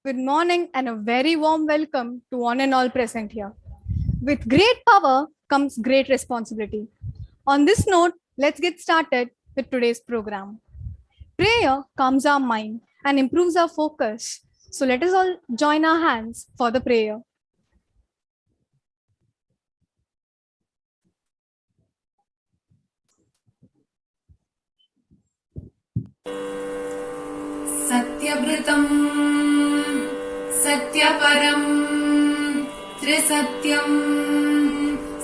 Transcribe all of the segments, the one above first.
Good morning and a very warm welcome to one and all present here. With great power comes great responsibility. On this note, let's get started with today's program. Prayer calms our mind and improves our focus. So let us all join our hands for the prayer. सत्यव्रतम् सत्यपरम् त्रिसत्यम्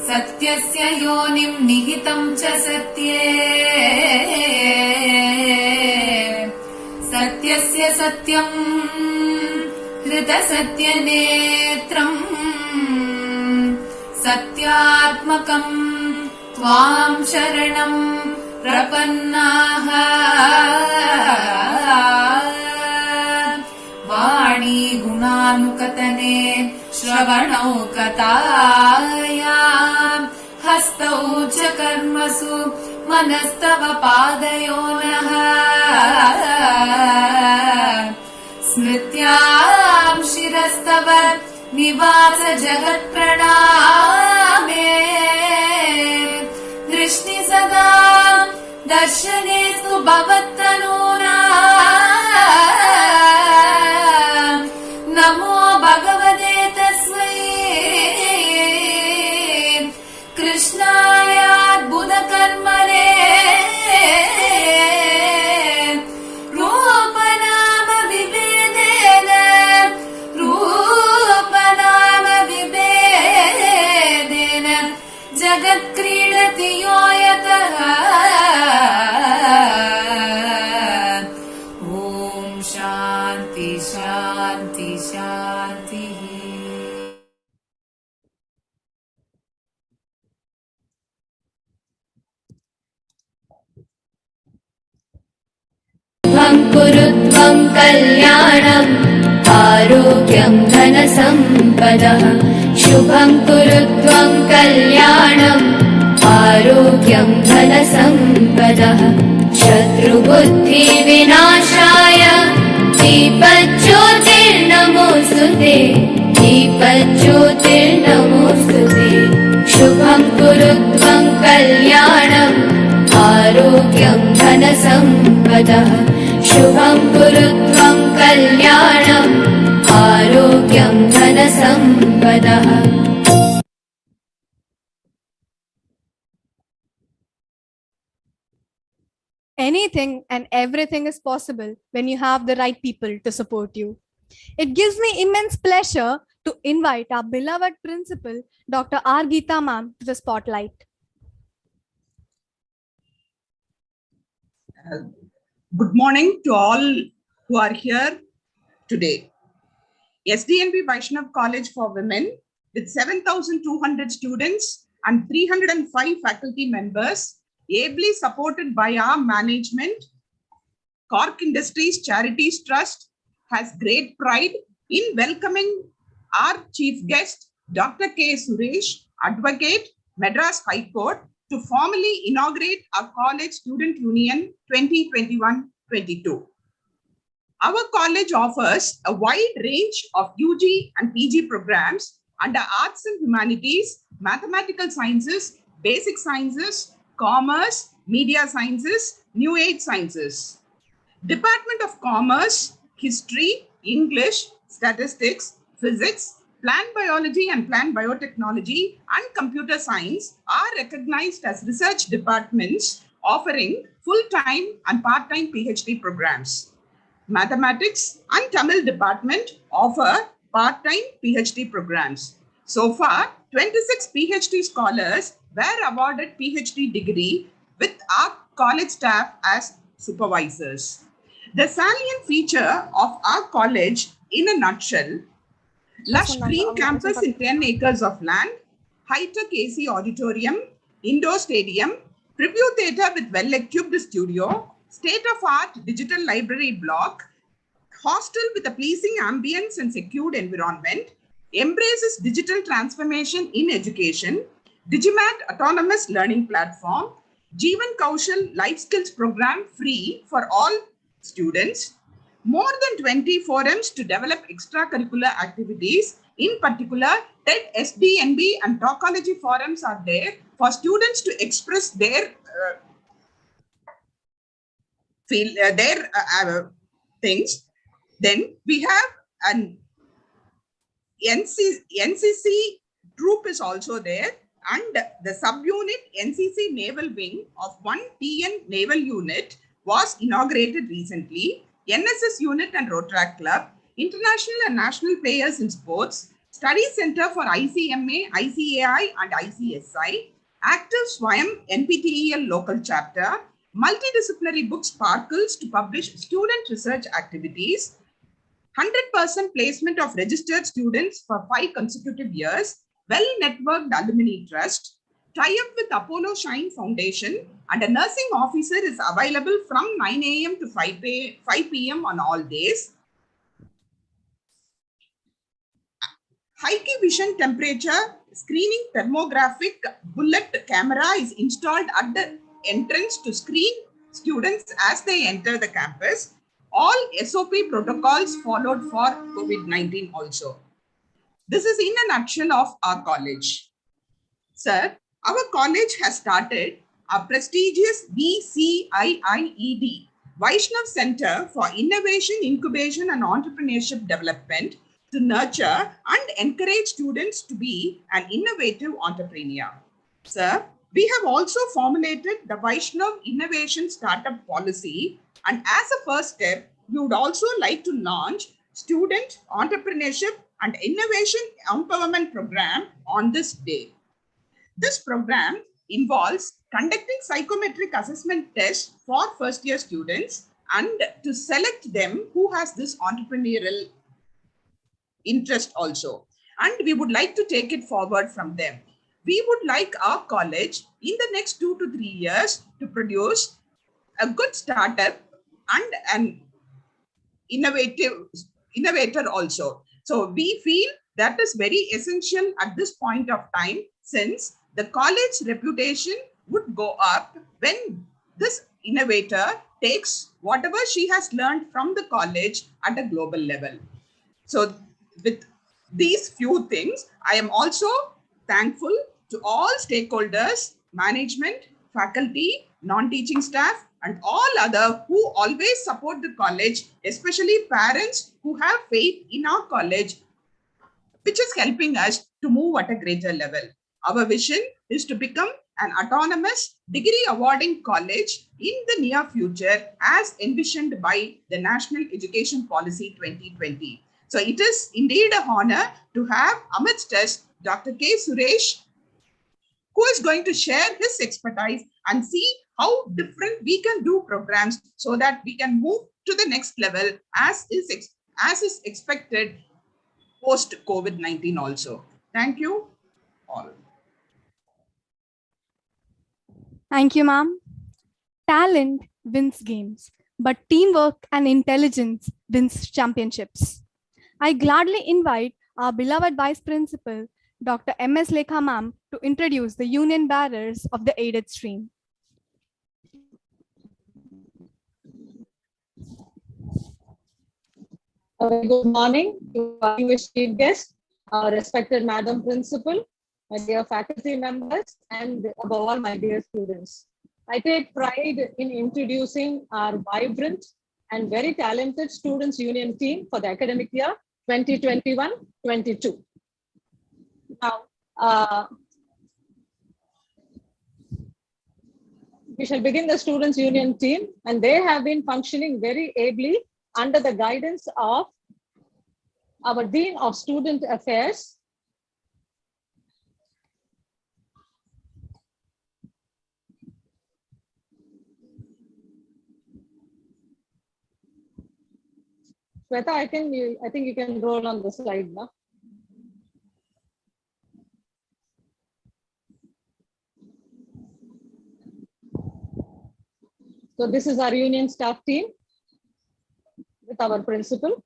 सत्यस्य योनिम् निहितम् च सत्ये सत्यस्य सत्यम् हृतसत्यनेत्रम् सत्यात्मकम् त्वाम् शरणम् प्रपन्नाः वाणी गुणानुकतने श्रवणौ कथायाम् हस्तौ च कर्मसु मनस्तव पादयोनः स्मृत्याम् शिरस्तव निवास जगत्प्रणामे दृष्टि सदा दर्शनेस्तु भवत्तनूना नमो भगवते तस्मै कृष्णायाद्भुतकर्मणे रूपनाम विभेदेन जगत्क्रीडति यो यतः शांति शांति शुभं कुरु त्वं कल्याणम् आरोग्यं धनसम्पदः शुभं कुरु त्वं कल्याणम् आरोग्यं धनसम्पदः शत्रुबुद्धिविनाशाय दीपज्योतिर्नमोऽस्तुते दीपज्योतिर्नमोऽस्तुते शुभं कुरु त्वं कल्याणम् आरोग्यं धनसम्पदः शुभं कुरु त्वं कल्याणम् आरोग्यं धनसम्पदः Anything and everything is possible when you have the right people to support you. It gives me immense pleasure to invite our beloved principal, Dr. R. Geeta ma'am, to the spotlight. Good morning to all who are here today. SDNB Vaishnav College for Women with 7,200 students and 305 faculty members, ably supported by our management, Cork Industries Charities Trust has great pride in welcoming our chief guest, Dr. K. Suresh, Advocate, Madras High Court, to formally inaugurate our College Student Union 2021-22. Our college offers a wide range of UG and PG programs under Arts and Humanities, Mathematical Sciences, Basic Sciences, Commerce, Media Sciences, New Age Sciences. Department of Commerce, History, English, Statistics, Physics, Plant Biology and Plant Biotechnology and Computer Science are recognized as research departments offering full-time and part-time PhD programs. Mathematics and Tamil department offer part-time PhD programs. So far, 26 PhD scholars were awarded PhD degree with our college staff as supervisors. The salient feature of our college in a nutshell: lush green campus in 10 acres of land, high-tech AC auditorium, indoor stadium, preview theatre with well-equipped studio, state-of-art digital library block, hostel with a pleasing ambience and secured environment, embraces digital transformation in education, Digimat autonomous learning platform, Jeevan Kaushal life skills program free for all students, more than 20 forums to develop extracurricular activities. In particular, TED, SDNB and Talkology forums are there for students to express their things. Then we have an NCC troop is also there, and the subunit NCC Naval Wing of 1 TN Naval Unit was inaugurated recently. NSS Unit and Rotaract Club, international and national players in sports, Study Center for ICMA, ICAI and ICSI, active SWAYAM NPTEL local chapter, multidisciplinary book sparkles to publish student research activities, 100% placement of registered students for 5 consecutive years, well-networked alumni trust, tie-up with Apollo Shine Foundation, and a nursing officer is available from 9 a.m. to 5 p.m. on all days. High-key vision temperature screening thermographic bullet camera is installed at the entrance to screen students as they enter the campus. All SOP protocols followed for COVID-19 also. This is in a nutshell of our college. Sir, our college has started a prestigious VCIIED, Vaishnav Center for Innovation, Incubation and Entrepreneurship Development to nurture and encourage students to be an innovative entrepreneur. Sir, we have also formulated the Vaishnav Innovation Startup Policy, and as a first step, we would also like to launch Student Entrepreneurship and Innovation Empowerment Program on this day. This program involves conducting psychometric assessment tests for first-year students and to select them who has this entrepreneurial interest also. And we would like to take it forward from them. We would like our college in the next 2 to 3 years to produce a good startup and an innovator also. So we feel that is very essential at this point of time, since the college reputation would go up when this innovator takes whatever she has learned from the college at a global level. So with these few things, I am also thankful to all stakeholders, management, faculty, non-teaching staff, and all other who always support the college, especially parents who have faith in our college, which is helping us to move at a greater level. Our vision is to become an autonomous degree awarding college in the near future as envisioned by the National Education Policy 2020. So it is indeed an honor to have amidst us Dr. K. Suresh, who is going to share his expertise and see how different we can do programs so that we can move to the next level as is expected post COVID-19 also. Thank you all. Thank you, ma'am. Talent wins games, but teamwork and intelligence wins championships. I gladly invite our beloved Vice Principal, Dr. M.S. Lekha ma'am, to introduce the union bearers of the aided stream. A very good morning to our chief guest, our respected Madam Principal, my dear faculty members, and above all, my dear students. I take pride in introducing our vibrant and very talented Students' Union team for the academic year 2021-22. Now, we shall begin the Students' Union team, and they have been functioning very ably under the guidance of our Dean of Student Affairs, Shweta. I think you can roll on the slide now. So this is our union staff team with our principal.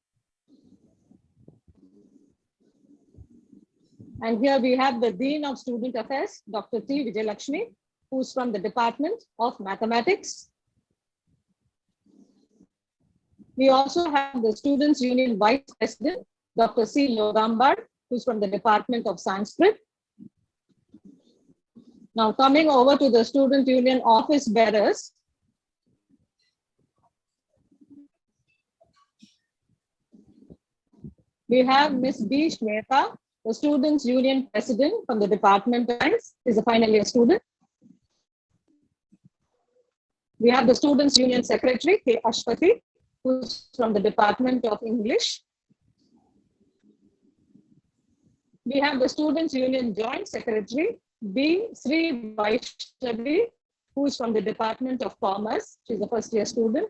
And here we have the Dean of Student Affairs, Dr. T. Vijayalakshmi, who's from the Department of Mathematics. We also have the Students' Union Vice President, Dr. C. Logambar, who's from the Department of Sanskrit. Now coming over to the Student Union Office Bearers. We have Ms. B. Shweta, the Students' Union President from the Department of Science, is a final year student. We have the Students' Union Secretary, K. Ashwati, who's from the Department of English. We have the Students' Union Joint Secretary, B. Sri Vaishnavi, who is from the Department of Commerce. She's a first year student.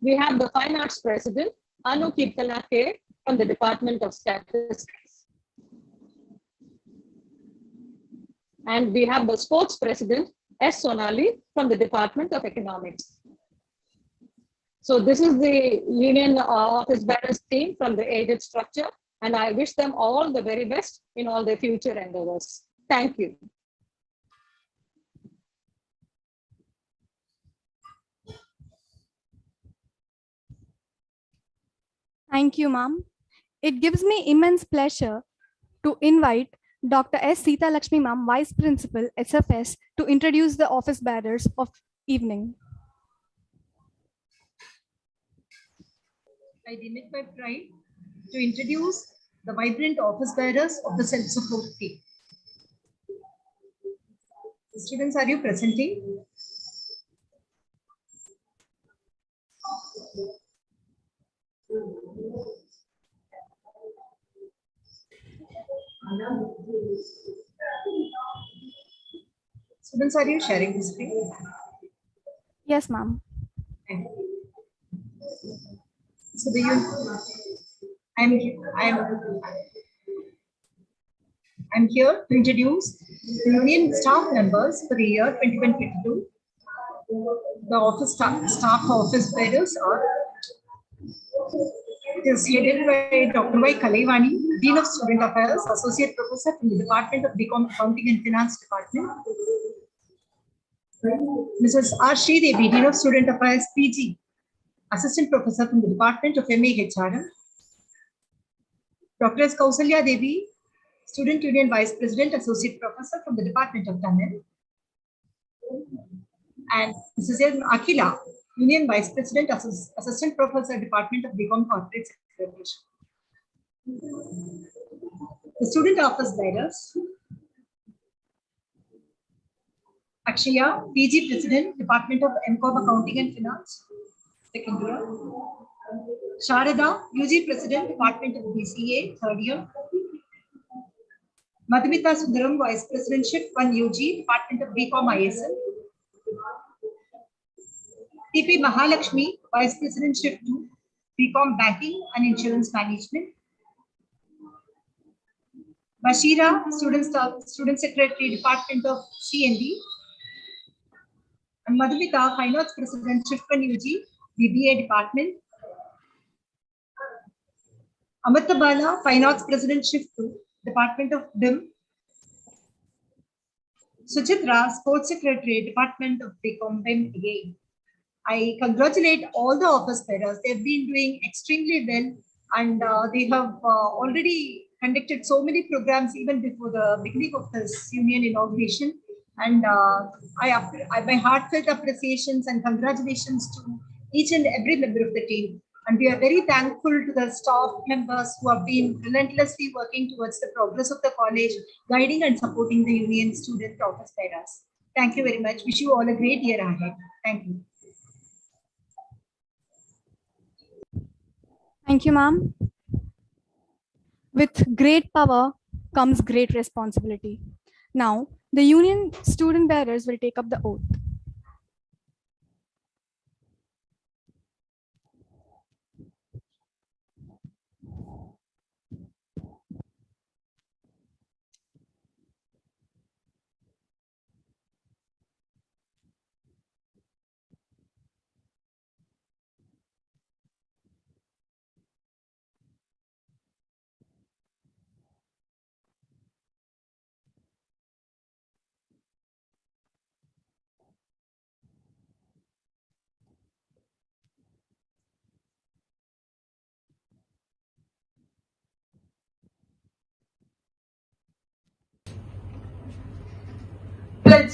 We have the Fine Arts President, Anu Kirtana K, from the Department of Statistics. And we have the Sports President, S. Sonali, from the Department of Economics. So this is the Union Office Bearers team from the aided structure, and I wish them all the very best in all their future endeavors. Thank you. Thank you, ma'am. It gives me immense pleasure to invite Dr. S. Sita Lakshmi ma'am, Vice Principal, SFS, to introduce the office bearers of evening. I deem it my pride to introduce the vibrant office bearers of the self-support team. Students, are you presenting? Students, are you sharing the screen? Yes, ma'am. So I'm here to introduce the union staff members for the year 2022. The office staff office bearers are. It is headed by Dr. Y. Kalaivani, Dean of Student Affairs, Associate Professor from the Department of BCom Accounting and Finance Department. Mrs. R. Devi, Dean of Student Affairs, PG, Assistant Professor from the Department of MA HRM. Dr. S. Kausalya Devi, Student Union Vice President, Associate Professor from the Department of Tamil. And Mrs. N. Akila, Union Vice President, Assistant Professor, Department of BCom Corporate Secretary. The student office bearers. Akshaya, PG President, Department of MCom Accounting and Finance, second year. Sharada, UG President, Department of BCA, third year. Madhumita Sundaram, Vice President, Shift 1 UG, Department of BCom ISL. TP Mahalakshmi, Vice President, Shift 2, BCom Banking and Insurance Management. Bashira, Student Secretary, Department of CND. And Madhumita, Finance President, Shift 1 UG, BBA Department. Amatabala, Finance President, Shift 2, Department of DIM. Suchitra, Sports Secretary, Department of BCom BIM again. I congratulate all the office bearers. They've been doing extremely well, and they have already conducted so many programs even before the beginning of this union inauguration. And my heartfelt appreciations and congratulations to each and every member of the team. And we are very thankful to the staff members who have been relentlessly working towards the progress of the college, guiding and supporting the union student office bearers. Thank you very much. Wish you all a great year ahead. Thank you. Thank you, ma'am. With great power comes great responsibility. Now, the union student bearers will take up the oath.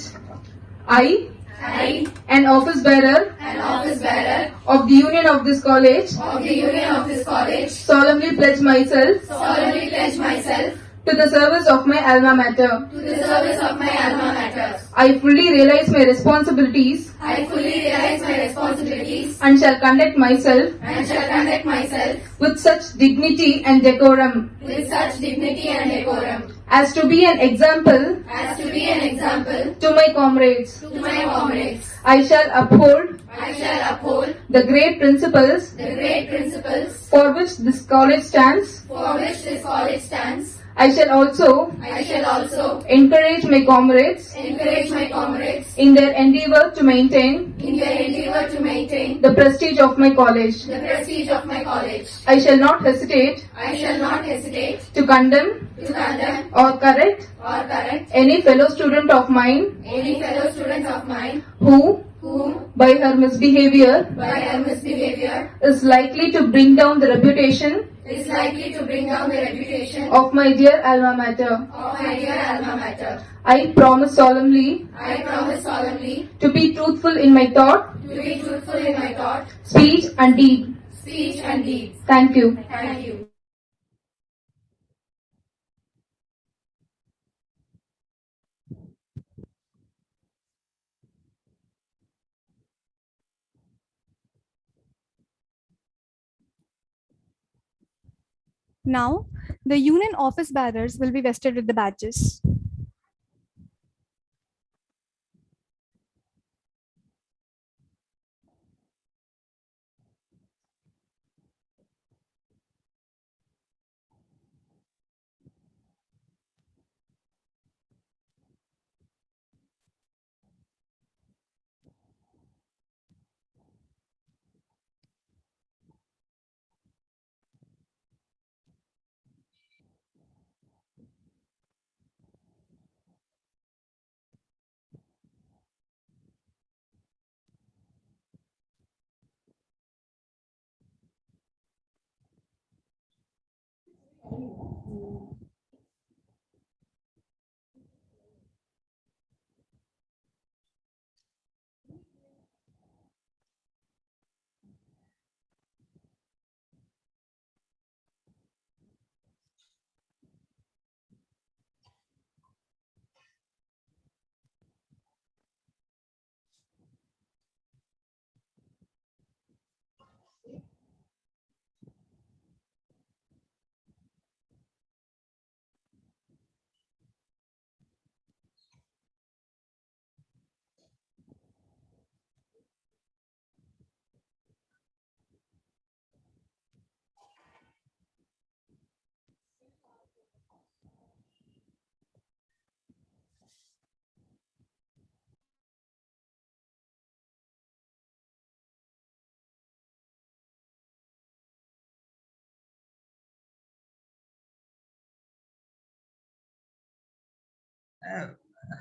which I, an office bearer of the union of this college, solemnly pledge myself to the service of my alma mater. I fully realize my responsibilities and shall conduct myself with such dignity and decorum as to be an example to my comrades. I shall uphold the great principles for which this college stands. I shall also encourage my comrades in their endeavor to maintain the prestige of my college. I shall not hesitate to condemn or correct any fellow student of mine who, by her misbehavior, is likely to bring down the reputation of my dear alma mater. I promise solemnly to be truthful in my thought, speech and deed. Thank you. Now, the union office bearers will be vested with the badges.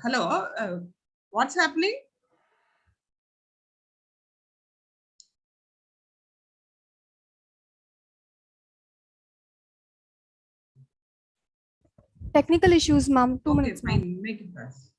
Hello, what's happening? Technical issues, ma'am. 2 Okay, minutes, ma'am. fine, make it fast.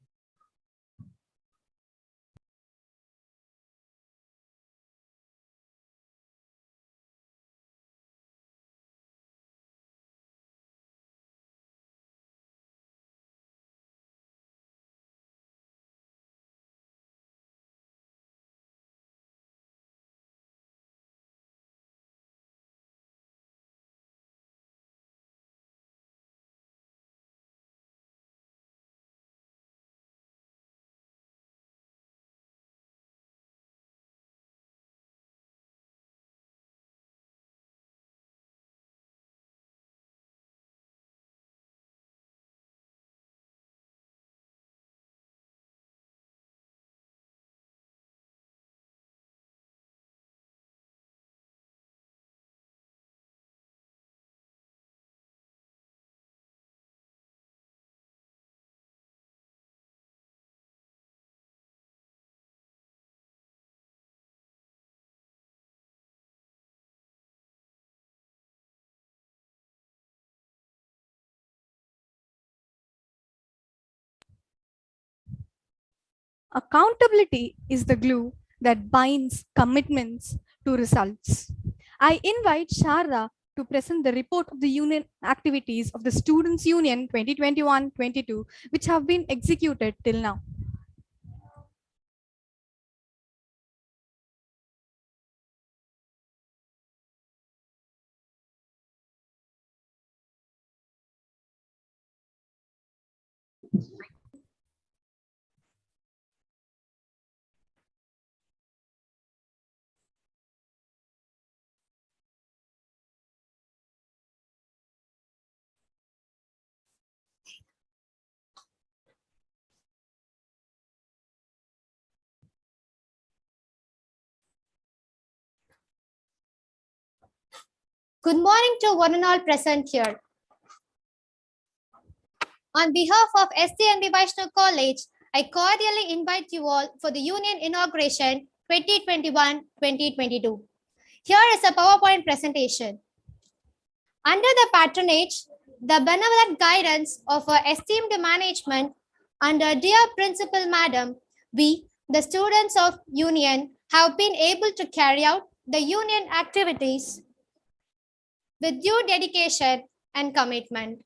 Accountability is the glue that binds commitments to results. I invite Sharda to present the report of the union activities of the Students' Union 2021-22, which have been executed till now. Good morning to one and all present here. On behalf of SCNB Vaishnav College, I cordially invite you all for the Union Inauguration 2021-2022. Here is a PowerPoint presentation. Under the patronage, the benevolent guidance of our esteemed management, under dear Principal Madam, we, the students of Union, have been able to carry out the Union activities with due dedication and commitment.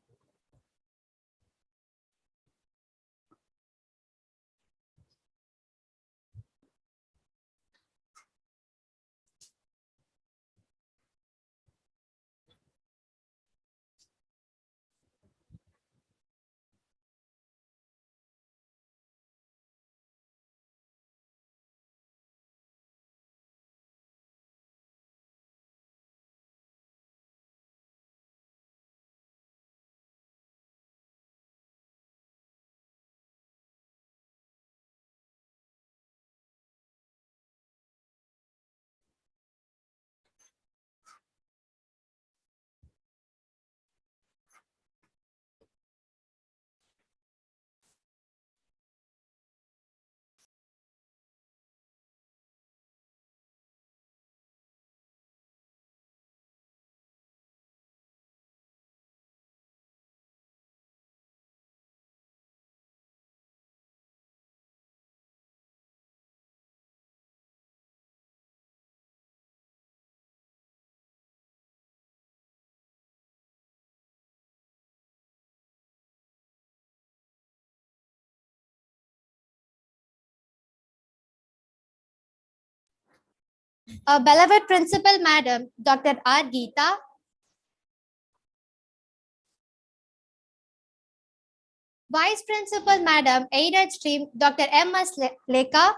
Our beloved Principal Madam, Dr. R. Geeta, Vice Principal Madam, Aided Stream, Dr. M. S. Lekha,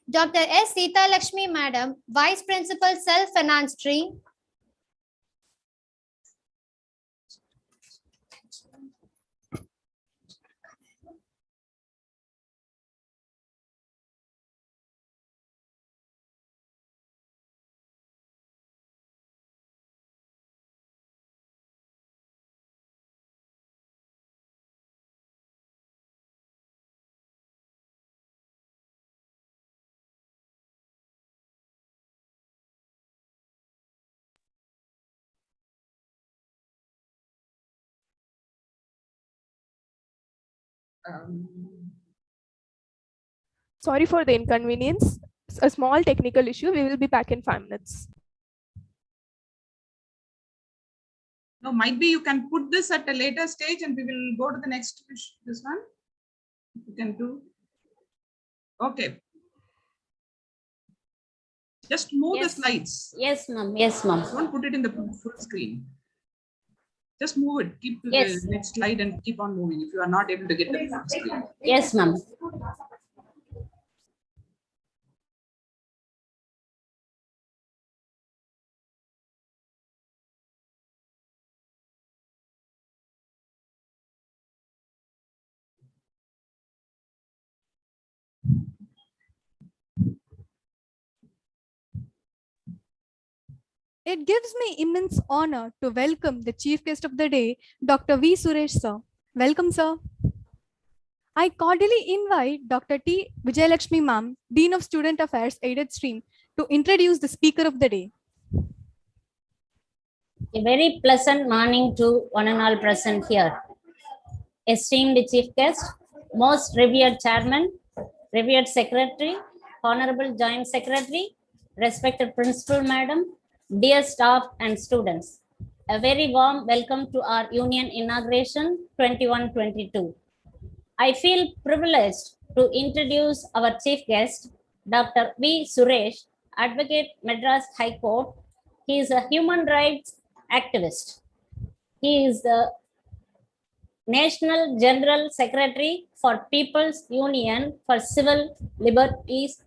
Dr. S. Sita Lakshmi Madam, Vice Principal, Self-Finance Stream, Sorry for the inconvenience. A small technical issue. We will be back in 5 minutes. No, might be you can put this at a later stage and we will go to the next, this one. You can do. Okay. Just move the slides. Yes, ma'am. Yes, ma'am. Don't put it in the full screen. Just move it. Keep to Yes. the next slide and keep on moving if you are not able to get the full screen. Yes, ma'am. It gives me immense honor to welcome the chief guest of the day, Dr. V. Suresh sir. Welcome, sir. I cordially invite Dr. T. Vijayalakshmi ma'am, Dean of Student Affairs, Aided Stream, to introduce the speaker of the day. A very pleasant morning to one and all present here. Esteemed chief guest, most revered chairman, Revered Secretary, Honorable Joint Secretary, respected Principal Madam, dear staff and students. A very warm welcome to our Union Inauguration 21-22. I feel privileged to introduce our chief guest, Dr. V. Suresh, Advocate, Madras High Court. He is a human rights activist. He is the National General Secretary for People's Union for Civil Liberties.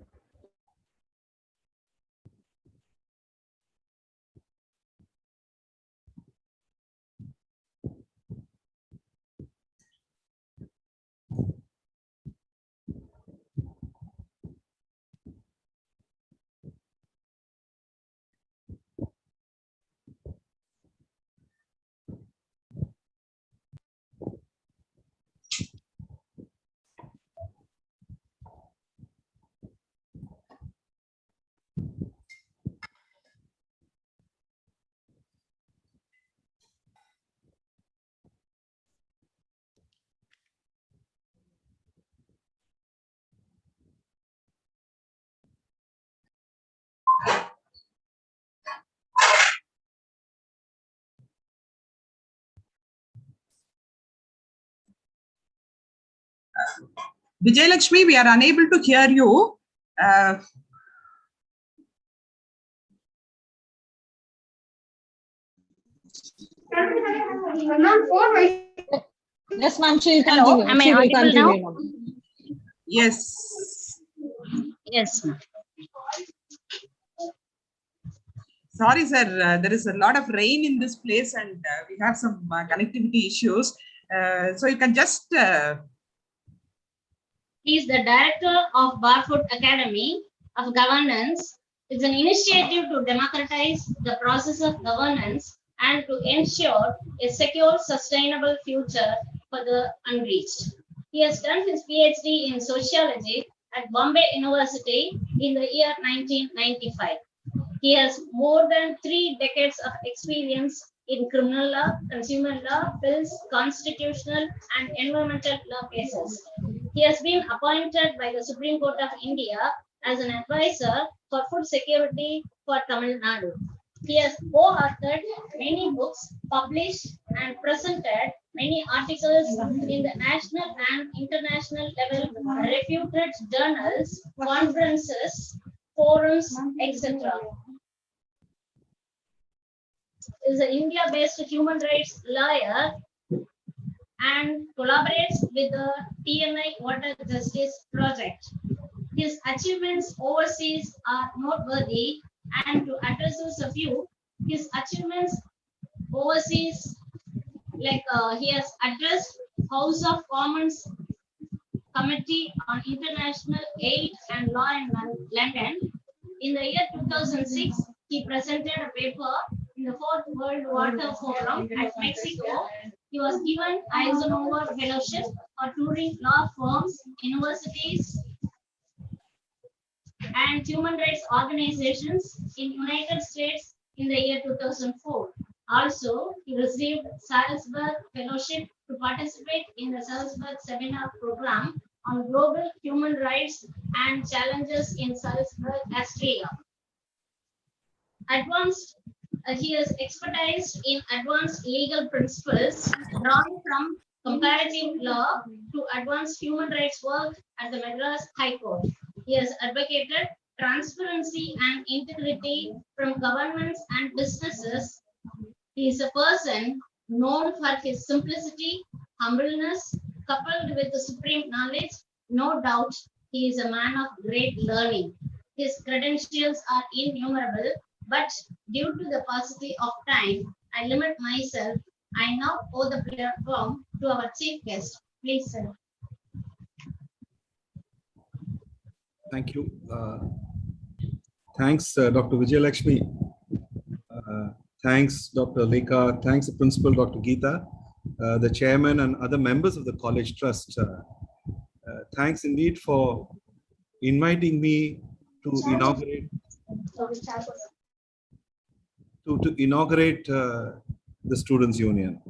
Vijayalakshmi, we are unable to hear you. Yes, ma'am, she'll Hello, continue. am I She will audible continue now? now. Yes. Yes, ma'am. Sorry, sir. There is a lot of rain in this place and we have some connectivity issues. So you can just... He is the director of Barfoot Academy of Governance. It's an initiative to democratize the process of governance and to ensure a secure, sustainable future for the unreached. He has done his PhD in sociology at Bombay University in the year 1995. He has more than 3 decades of experience in criminal law, consumer law, bills, constitutional and environmental law cases. He has been appointed by the Supreme Court of India as an advisor for food security for Tamil Nadu. He has co-authored many books, published and presented many articles in the national and international level reputed journals, conferences, forums, etc. Is an India-based human rights lawyer and collaborates with the TNI Water Justice Project. His achievements overseas are noteworthy, and to address a few, his achievements overseas, like he has addressed House of Commons Committee on International Aid and Law in London. In the year 2006, he presented a paper in the 4th World Water Forum at Mexico. He was given Eisenhower Fellowship for touring law firms, universities, and human rights organizations in United States in the year 2004. Also, he received Salzburg Fellowship to participate in the Salzburg Seminar Program on global human rights and challenges in Salzburg, Austria. He is expertise in advanced legal principles drawn from comparative law to advanced human rights work at the Madras High Court. He has advocated transparency and integrity from governments and businesses. He is a person known for his simplicity, humbleness, coupled with the supreme knowledge. No doubt, he is a man of great learning. His credentials are innumerable, but due to the paucity of time, I limit myself. I now owe the platform to our chief guest. Please, sir. Thank you. Thanks, Dr. Vijayalakshmi. Thanks, Dr. Lekha. Thanks, the principal, Dr. Geeta, the chairman and other members of the college trust. Thanks indeed for inviting me to inaugurate the Students' Union.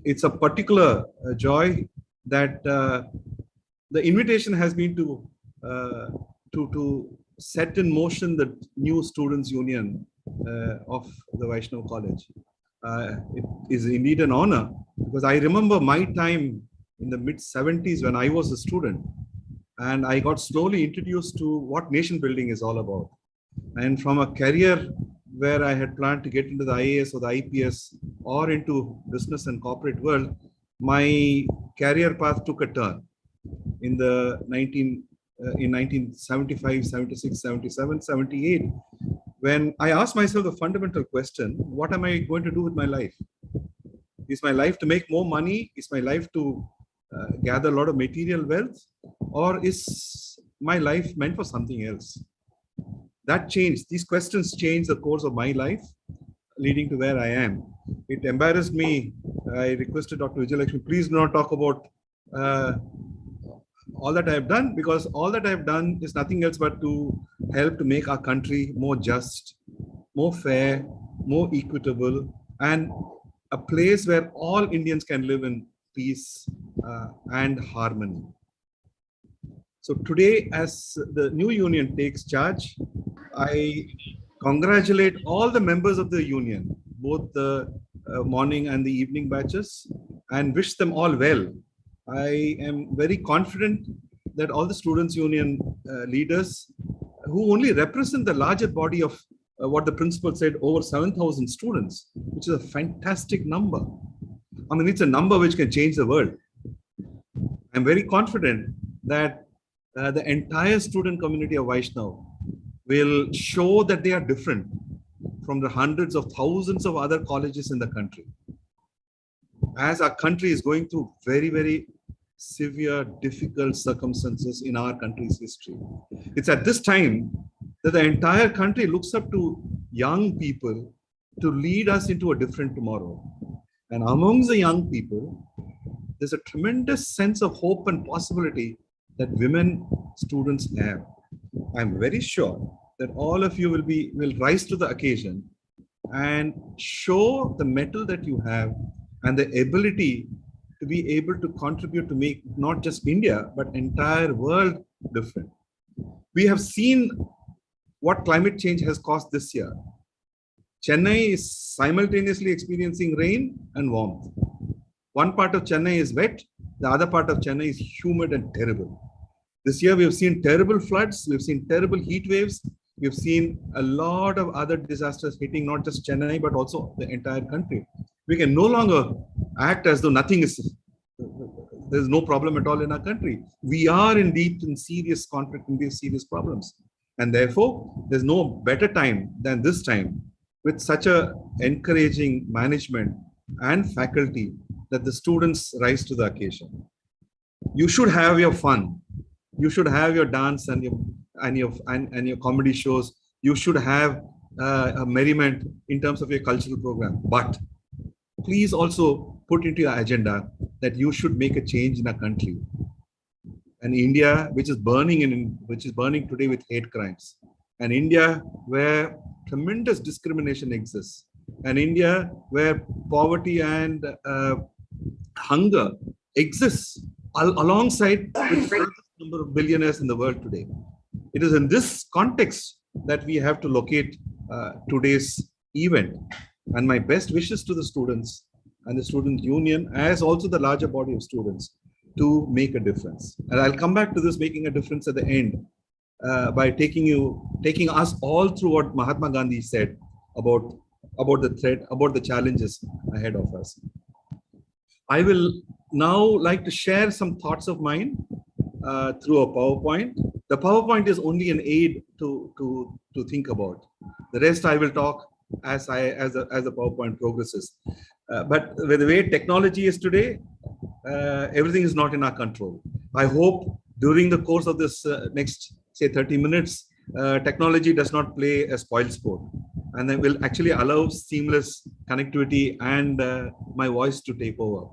It's a particular joy that the invitation has been to to set in motion the new students union of the Vaishnav College. It is indeed an honor, because I remember my time in the mid 70s when I was a student, and I got slowly introduced to what nation building is all about. And from a career where I had planned to get into the IAS or the IPS or into business and corporate world, my career path took a turn in the 1975, 76, 77, 78, when I asked myself the fundamental question, what am I going to do with my life? Is my life to make more money? Is my life to gather a lot of material wealth? Or is my life meant for something else? That changed. These questions changed the course of my life, leading to where I am. It embarrassed me. I requested Dr. Vijayalakshmi, please do not talk about all that I have done, because all that I have done is nothing else but to help to make our country more just, more fair, more equitable, and a place where all Indians can live in peace and harmony. So today, as the new union takes charge, I congratulate all the members of the union, both the morning and the evening batches, and wish them all well. I am very confident that all the students union leaders, who only represent the larger body of what the principal said, over 7,000 students, which is a fantastic number. I mean, it's a number which can change the world. I'm very confident that the entire student community of Vaishnav will show that they are different from the hundreds of thousands of other colleges in the country. As our country is going through very, very severe, difficult circumstances in our country's history, it's at this time that the entire country looks up to young people to lead us into a different tomorrow. And amongst the young people, there's a tremendous sense of hope and possibility that women students have. I'm very sure that all of you will rise to the occasion and show the mettle that you have and the ability to be able to contribute to make not just India, but entire world different. We have seen what climate change has caused this year. Chennai is simultaneously experiencing rain and warmth. One part of Chennai is wet, the other part of Chennai is humid and terrible. This year we have seen terrible floods, we've seen terrible heat waves, we've seen a lot of other disasters hitting not just Chennai, but also the entire country. We can no longer act as though there's no problem at all in our country. We are indeed in serious conflict, in these serious problems. And therefore, there's no better time than this time, with such a encouraging management and faculty, that the students rise to the occasion. You should have your fun. You should have your dance and your comedy shows. You should have a merriment in terms of your cultural program. But please also put into your agenda that you should make a change in our country. An India which is burning today with hate crimes. An India where tremendous discrimination exists. An India where poverty and hunger exists alongside with the number of billionaires in the world today. It is in this context that we have to locate today's event. And my best wishes to the students and the student union, as also the larger body of students, to make a difference. And I'll come back to this making a difference at the end by taking us all through what Mahatma Gandhi said about the threat, about the challenges ahead of us. I will now like to share some thoughts of mine through a PowerPoint. The PowerPoint is only an aid to think about. The rest I will talk as the PowerPoint progresses. But with the way technology is today, everything is not in our control. I hope during the course of this next, say, 30 minutes, technology does not play a spoil sport, and then will actually allow seamless connectivity and my voice to take over.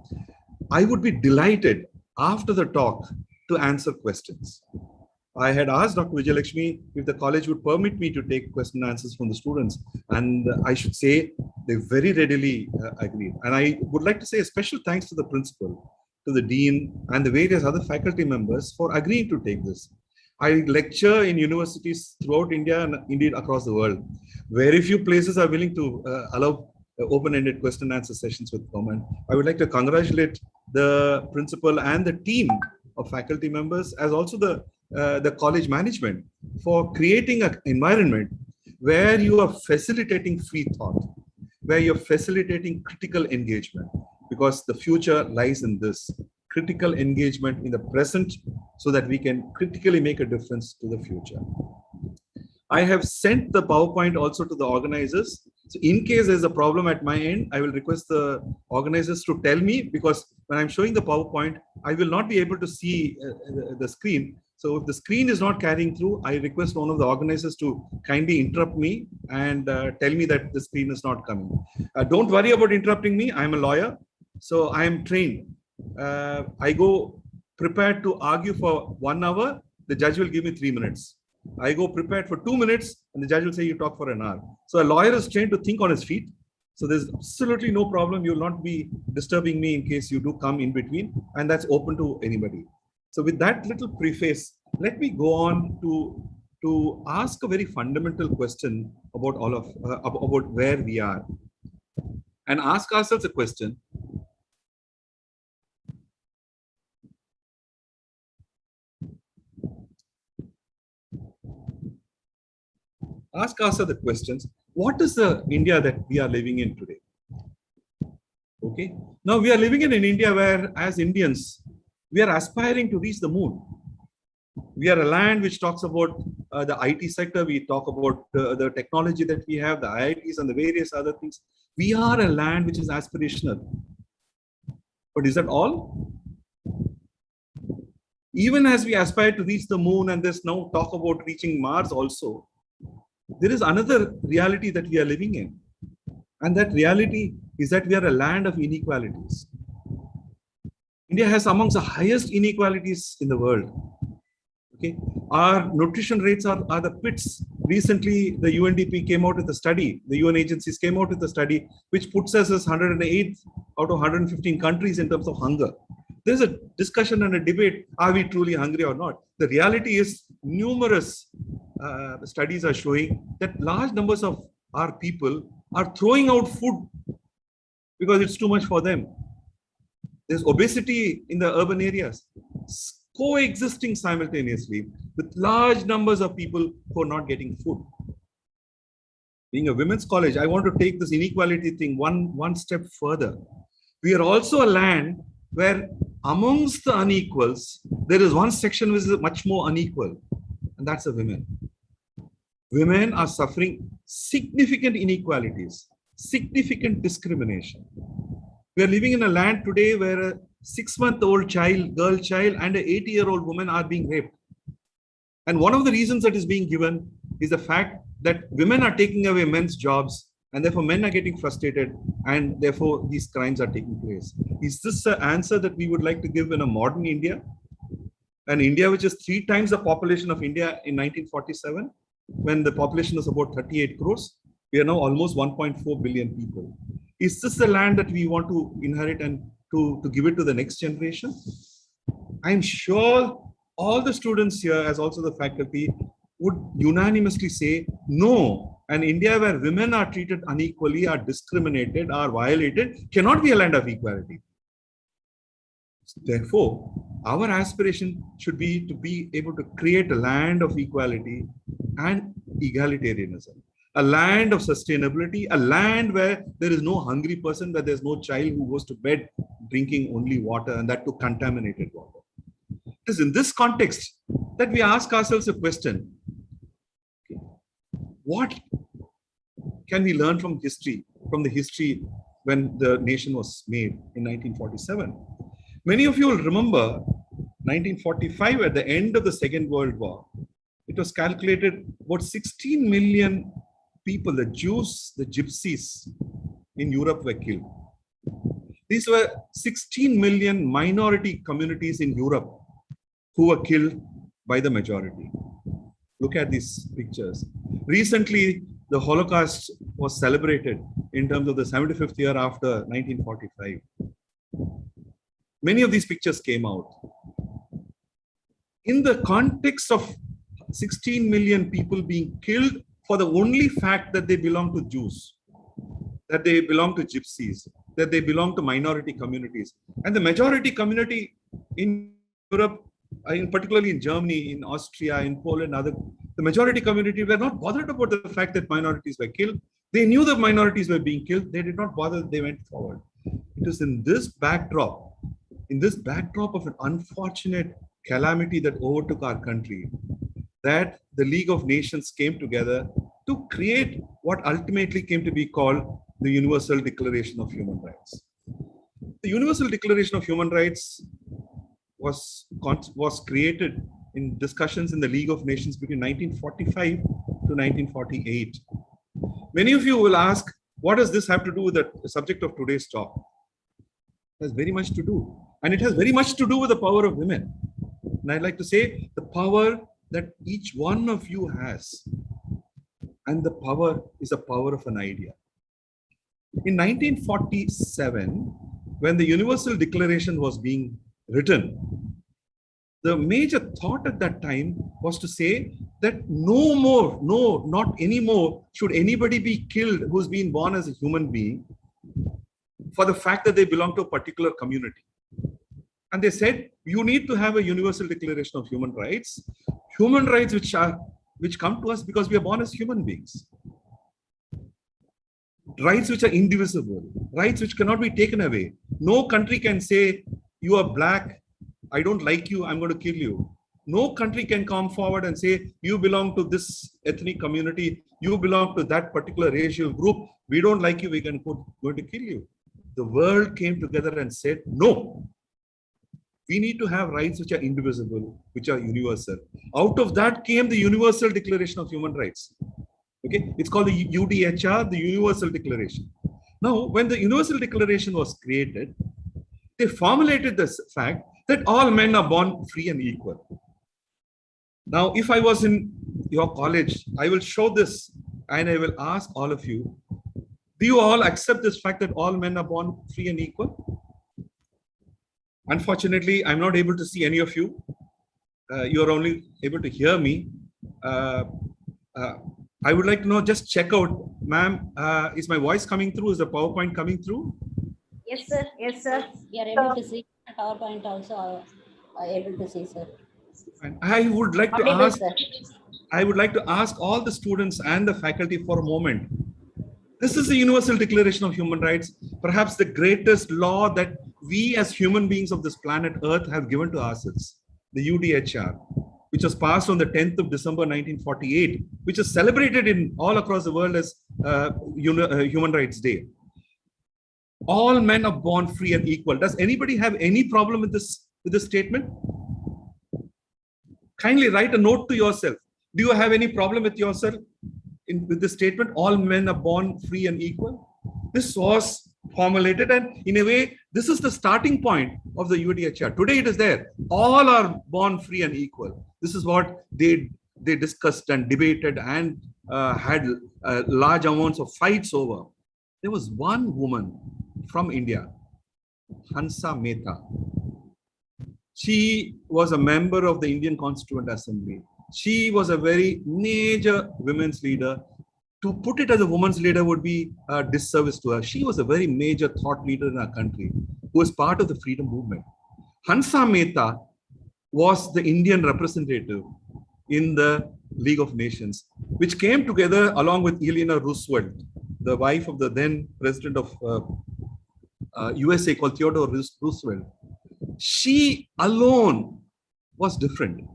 I would be delighted after the talk to answer questions. I had asked Dr. Vijayalakshmi if the college would permit me to take question and answers from the students, and I should say they very readily agreed. And I would like to say a special thanks to the principal, to the dean, and the various other faculty members for agreeing to take this. I lecture in universities throughout India and indeed across the world. Very few places are willing to allow open-ended question and answer sessions with government. I would like to congratulate the principal and the team of faculty members, as also the college management, for creating an environment where you are facilitating free thought, where you're facilitating critical engagement, because the future lies in this critical engagement in the present, so that we can critically make a difference to the future. I have sent the PowerPoint also to the organizers. So in case there's a problem at my end, I will request the organizers to tell me, because when I'm showing the PowerPoint, I will not be able to see the screen. So if the screen is not carrying through, I request one of the organizers to kindly interrupt me and tell me that the screen is not coming. Don't worry about interrupting me. I'm a lawyer, so I am trained. I go prepared to argue for 1 hour. The judge will give me 3 minutes. I go prepared for 2 minutes, and the judge will say you talk for an hour. So a lawyer is trained to think on his feet. So there's absolutely no problem. You will not be disturbing me in case you do come in between, and that's open to anybody. So with that little preface, let me go on to ask a very fundamental question about all of about where we are, and ask ourselves a question. Ask ourselves the questions. What is the India that we are living in today? Okay. Now we are living in an India where, as Indians, we are aspiring to reach the moon. We are a land which talks about the IT sector. We talk about the technology that we have, the IITs and the various other things. We are a land which is aspirational. But is that all? Even as we aspire to reach the moon, and there's now talk about reaching Mars also, there is another reality that we are living in. And that reality is that we are a land of inequalities. India has amongst the highest inequalities in the world. Okay, our nutrition rates are the pits. Recently, the UNDP came out with a study, the UN agencies came out with a study which puts us as 108th out of 115 countries in terms of hunger. There's a discussion and a debate, are we truly hungry or not? The reality is numerous studies are showing that large numbers of our people are throwing out food because it's too much for them. There's obesity in the urban areas, coexisting simultaneously with large numbers of people who are not getting food. Being a women's college, I want to take this inequality thing one step further. We are also a land where amongst the unequals, there is one section which is much more unequal, and that's the women. Women are suffering significant inequalities, significant discrimination. We are living in a land today where a 6-month-old child, girl child, and an 80-year-old woman are being raped. And one of the reasons that is being given is the fact that women are taking away men's jobs, and therefore men are getting frustrated, and therefore these crimes are taking place. Is this the answer that we would like to give in a modern India? An India which is 3 times the population of India in 1947, when the population was about 38 crores. We are now almost 1.4 billion people. Is this the land that we want to inherit and to give it to the next generation? I'm sure all the students here, as also the faculty, would unanimously say, no, an India where women are treated unequally, are discriminated, are violated, cannot be a land of equality. Therefore, our aspiration should be to be able to create a land of equality and egalitarianism, a land of sustainability, a land where there is no hungry person, where there's no child who goes to bed drinking only water, and that too contaminated water. It is in this context that we ask ourselves a question. What can we learn from history, from the history when the nation was made in 1947? Many of you will remember 1945, at the end of the Second World War. It was calculated about 16 million people, the Jews, the Gypsies in Europe, were killed. These were 16 million minority communities in Europe who were killed by the majority. Look at these pictures. Recently, the Holocaust was celebrated in terms of the 75th year after 1945. Many of these pictures came out. In the context of 16 million people being killed for the only fact that they belong to Jews, that they belong to gypsies, that they belong to minority communities. And the majority community in Europe, particularly in Germany, in Austria, in Poland, the majority community were not bothered about the fact that minorities were killed. They knew that minorities were being killed. They did not bother. They went forward. It is in this backdrop of an unfortunate calamity that overtook our country, that the League of Nations came together to create what ultimately came to be called the Universal Declaration of Human Rights. The Universal Declaration of Human Rights was created in discussions in the League of Nations between 1945 to 1948. Many of you will ask, what does this have to do with the subject of today's talk? It has very much to do. And it has very much to do with the power of women. And I'd like to say the power that each one of you has. And the power is the power of an idea. In 1947, when the Universal Declaration was being written, the major thought at that time was to say that not anymore should anybody be killed who's been born as a human being for the fact that they belong to a particular community. And they said, you need to have a Universal Declaration of Human Rights which come to us because we are born as human beings. Rights which are indivisible, rights which cannot be taken away. No country can say, you are black, I don't like you, I'm going to kill you. No country can come forward and say, you belong to this ethnic community, you belong to that particular racial group, we don't like you, we're going to kill you. The world came together and said, no, we need to have rights which are indivisible, which are universal. Out of that came the Universal Declaration of Human Rights. Okay, it's called the UDHR, the Universal Declaration. Now, when the Universal Declaration was created, they formulated this fact that all men are born free and equal. Now, if I was in your college, I will show this and I will ask all of you, do you all accept this fact that all men are born free and equal? Unfortunately, I'm not able to see any of you. You are only able to hear me. I would like to know, just check out, ma'am, is my voice coming through? Is the PowerPoint coming through? Yes, sir. Yes, sir. We are able to see. PowerPoint also are able to see, sir. And I would like to ask, all the students and the faculty for a moment. This is the Universal Declaration of Human Rights, perhaps the greatest law that we as human beings of this planet Earth have given to ourselves, the UDHR, which was passed on the 10th of December 1948, which is celebrated in all across the world as Human Rights Day. All men are born free and equal. Does anybody have any problem with this statement? Kindly write a note to yourself. Do you have any problem with yourself with this statement? All men are born free and equal. This was formulated, and in a way, this is the starting point of the UDHR. Today it is there. All are born free and equal. This is what they discussed and debated and had large amounts of fights over. There was one woman from India, Hansa Mehta. She was a member of the Indian Constituent Assembly. She was a very major women's leader. To put it as a woman's leader would be a disservice to her. She was a very major thought leader in our country who was part of the freedom movement. Hansa Mehta was the Indian representative in the League of Nations, which came together along with Eleanor Roosevelt, the wife of the then president of USA called Theodore Roosevelt. She alone was different.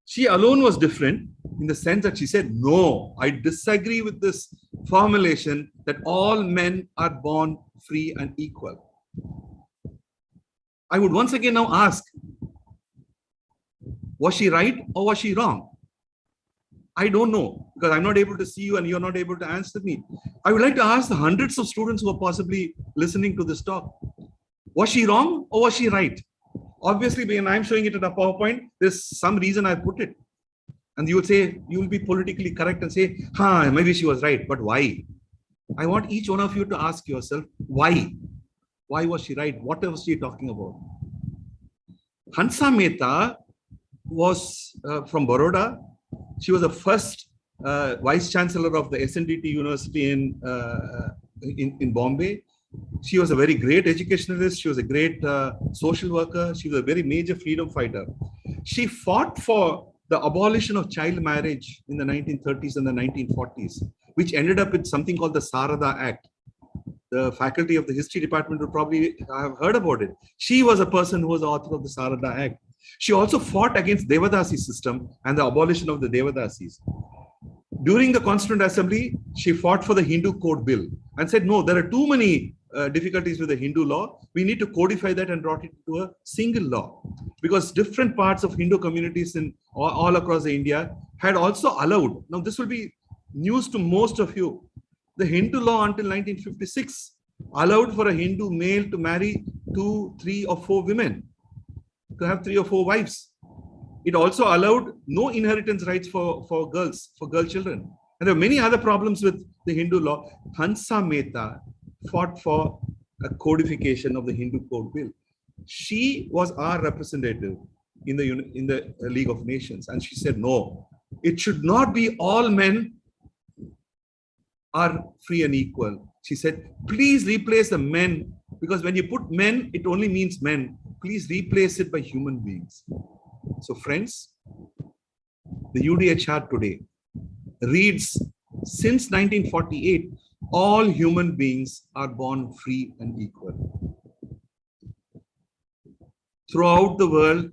She alone was different in the sense that she said, no, I disagree with this formulation that all men are born free and equal. I would once again now ask, was she right or was she wrong? I don't know, because I'm not able to see you and you're not able to answer me. I would like to ask the hundreds of students who are possibly listening to this talk, was she wrong or was she right? Obviously, when I'm showing it in a PowerPoint, there's some reason I put it. And you will say, you will be politically correct and say, maybe she was right, but why? I want each one of you to ask yourself, why? Why was she right? What was she talking about? Hansa Mehta was from Baroda. She was the first vice chancellor of the SNDT University in Bombay. She was a very great educationalist. She was a great social worker. She was a very major freedom fighter. She fought for the abolition of child marriage in the 1930s and the 1940s, which ended up with something called the Sarada Act. The faculty of the history department will probably have heard about it. She was a person who was the author of the Sarada Act. She also fought against Devadasi system and the abolition of the Devadasis. During the Constituent Assembly, she fought for the Hindu Code Bill and said, no, there are too many difficulties with the Hindu law. We need to codify that and brought it to a single law. Because different parts of Hindu communities in all across India had also allowed, now this will be news to most of you, the Hindu law until 1956 allowed for a Hindu male to marry 2, 3 or 4 women, to have 3 or 4 wives. It also allowed no inheritance rights for girl children. And there are many other problems with the Hindu law. Hansa Mehta fought for a codification of the Hindu Code Bill. She was our representative in the League of Nations. And she said, no, it should not be all men are free and equal. She said, please replace the men, because when you put men, it only means men. Please replace it by human beings. So friends, the UDHR today reads, since 1948, all human beings are born free and equal. Throughout the world,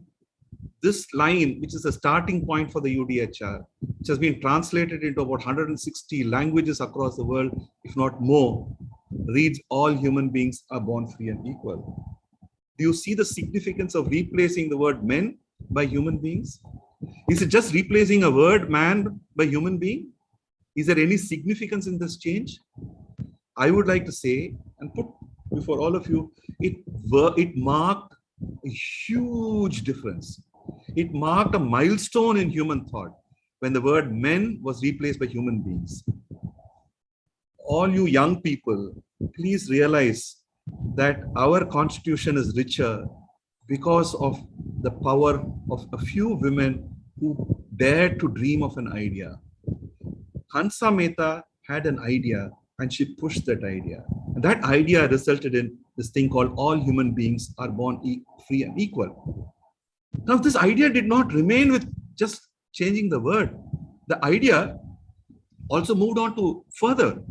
this line, which is a starting point for the UDHR, which has been translated into about 160 languages across the world, if not more, reads all human beings are born free and equal. Do you see the significance of replacing the word men by human beings? Is it just replacing a word man by human being? Is there any significance in this change? I would like to say and put before all of you, it marked a huge difference. It marked a milestone in human thought when the word men was replaced by human beings. All you young people, please realize that our constitution is richer because of the power of a few women who dared to dream of an idea. Hansa Mehta had an idea and she pushed that idea. And that idea resulted in this thing called all human beings are born free and equal. Now, this idea did not remain with just changing the word. The idea also moved on to further.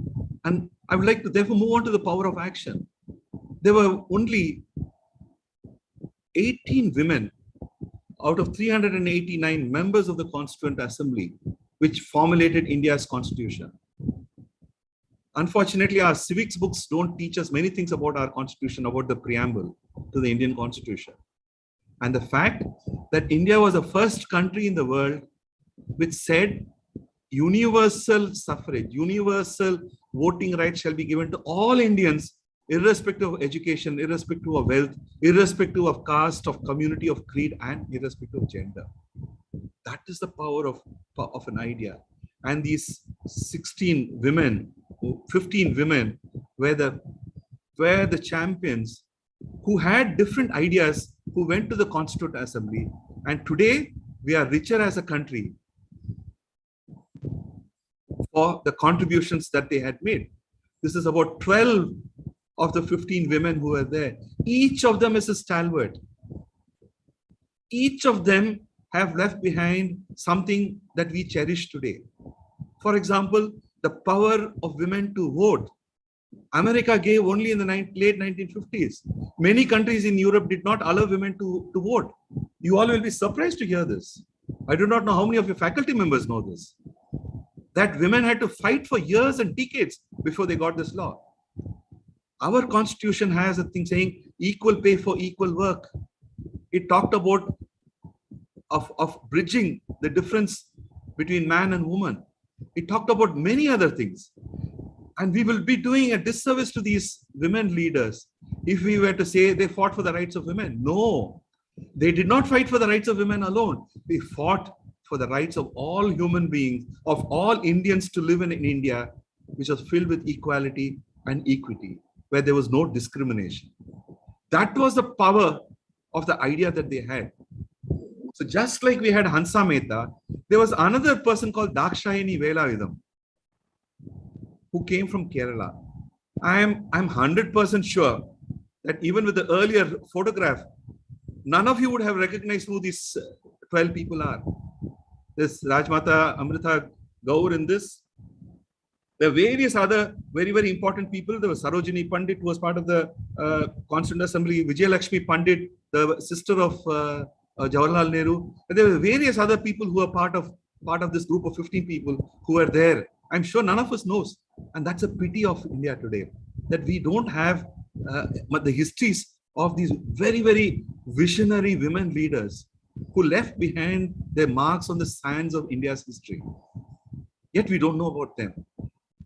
And I would like to therefore move on to the power of action. There were only 18 women out of 389 members of the Constituent Assembly, which formulated India's constitution. Unfortunately, our civics books don't teach us many things about our constitution, about the preamble to the Indian constitution. And the fact that India was the first country in the world which said universal suffrage, universal voting rights shall be given to all Indians, irrespective of education, irrespective of wealth, irrespective of caste, of community, of creed, and irrespective of gender. That is the power of an idea. And these 16 women, 15 women were the champions who had different ideas, who went to the Constituent Assembly. And today we are richer as a country for the contributions that they had made. This is about 12 of the 15 women who were there. Each of them is a stalwart. Each of them have left behind something that we cherish today. For example, the power of women to vote. America gave only in the late 1950s. Many countries in Europe did not allow women to vote. You all will be surprised to hear this. I do not know how many of your faculty members know this. That women had to fight for years and decades before they got this law. Our constitution has a thing saying equal pay for equal work. It talked about of bridging the difference between man and woman. It talked about many other things. And we will be doing a disservice to these women leaders if we were to say they fought for the rights of women. No, they did not fight for the rights of women alone. They fought for the rights of all human beings, of all Indians to live in India, which was filled with equality and equity, where there was no discrimination. That was the power of the idea that they had. So just like we had Hansa Mehta, there was another person called Dakshayani Velayudham who came from Kerala. I'm 100% sure that even with the earlier photograph, none of you would have recognized who these 12 people are. This Rajmata Amrita Gaur in this. There are various other very, very important people. There was Sarojini Pandit, who was part of the Constituent Assembly, Vijayalakshmi Pandit, the sister of Jawaharlal Nehru. And there were various other people who are part of this group of 15 people who were there. I'm sure none of us knows. And that's a pity of India today, that we don't have the histories of these very, very visionary women leaders who left behind their marks on the sands of India's history. Yet we don't know about them.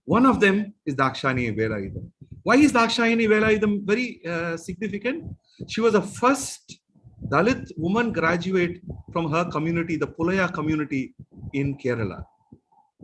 One of them is Dakshayani Velayudham. Why is Dakshayani Velayudham very significant? She was the first Dalit woman graduate from her community, the Pulaya community in Kerala.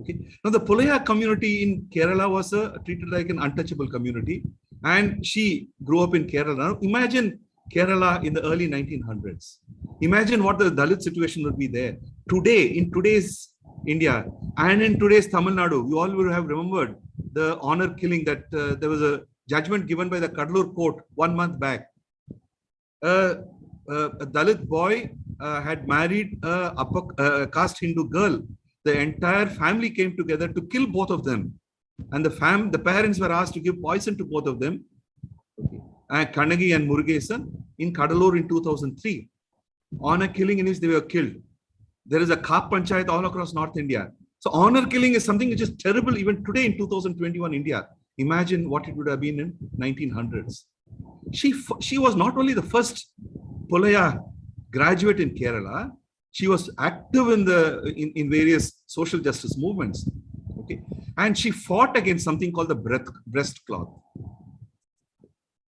Okay. Now the Pulaya community in Kerala was treated like an untouchable community, and she grew up in Kerala. Now imagine Kerala in the early 1900s. Imagine what the Dalit situation would be there. Today, in today's India and in today's Tamil Nadu, you all will have remembered the honor killing that there was a judgment given by the Kadalur court 1 month back. A Dalit boy had married a upper caste Hindu girl. The entire family came together to kill both of them. And the parents were asked to give poison to both of them. Kannagi and Murugesan in Kadalur in 2003. Honor killing in which they were killed. There is a Khap Panchayat all across North India. So honor killing is something which is terrible even today in 2021 India. Imagine what it would have been in 1900s. She was not only the first Pulaya graduate in Kerala, she was active in various social justice movements. Okay, and she fought against something called the breast cloth.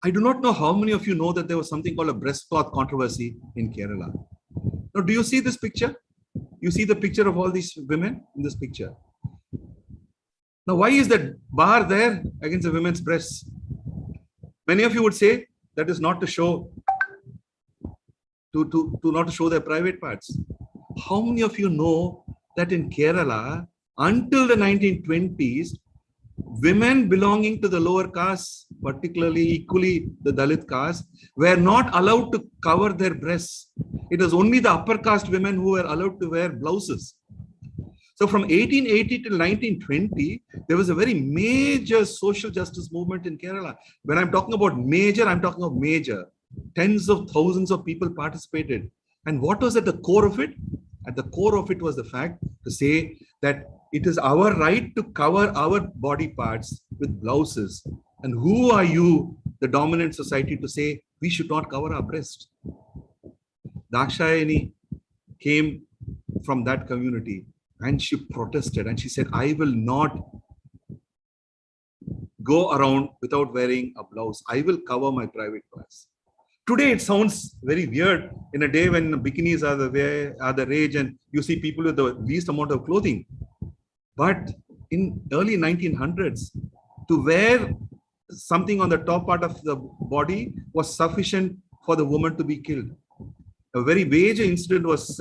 I do not know how many of you know that there was something called a breast cloth controversy in Kerala. Now, do you see this picture? You see the picture of all these women in this picture. Now, why is that bar there against the women's breasts? Many of you would say that is not to show not to show their private parts. How many of you know that in Kerala, until the 1920s, women belonging to the lower castes, particularly equally the Dalit caste, were not allowed to cover their breasts. It was only the upper caste women who were allowed to wear blouses. So from 1880 till 1920, there was a very major social justice movement in Kerala. When I'm talking about major, I'm talking of major. Tens of thousands of people participated. And what was at the core of it? At the core of it was the fact to say that it is our right to cover our body parts with blouses. And who are you, the dominant society, to say we should not cover our breast? Dakshayani came from that community and she protested and she said, I will not go around without wearing a blouse. I will cover my private parts. Today, it sounds very weird in a day when bikinis are the rage and you see people with the least amount of clothing. But in early 1900s, to wear something on the top part of the body was sufficient for the woman to be killed. A very major incident was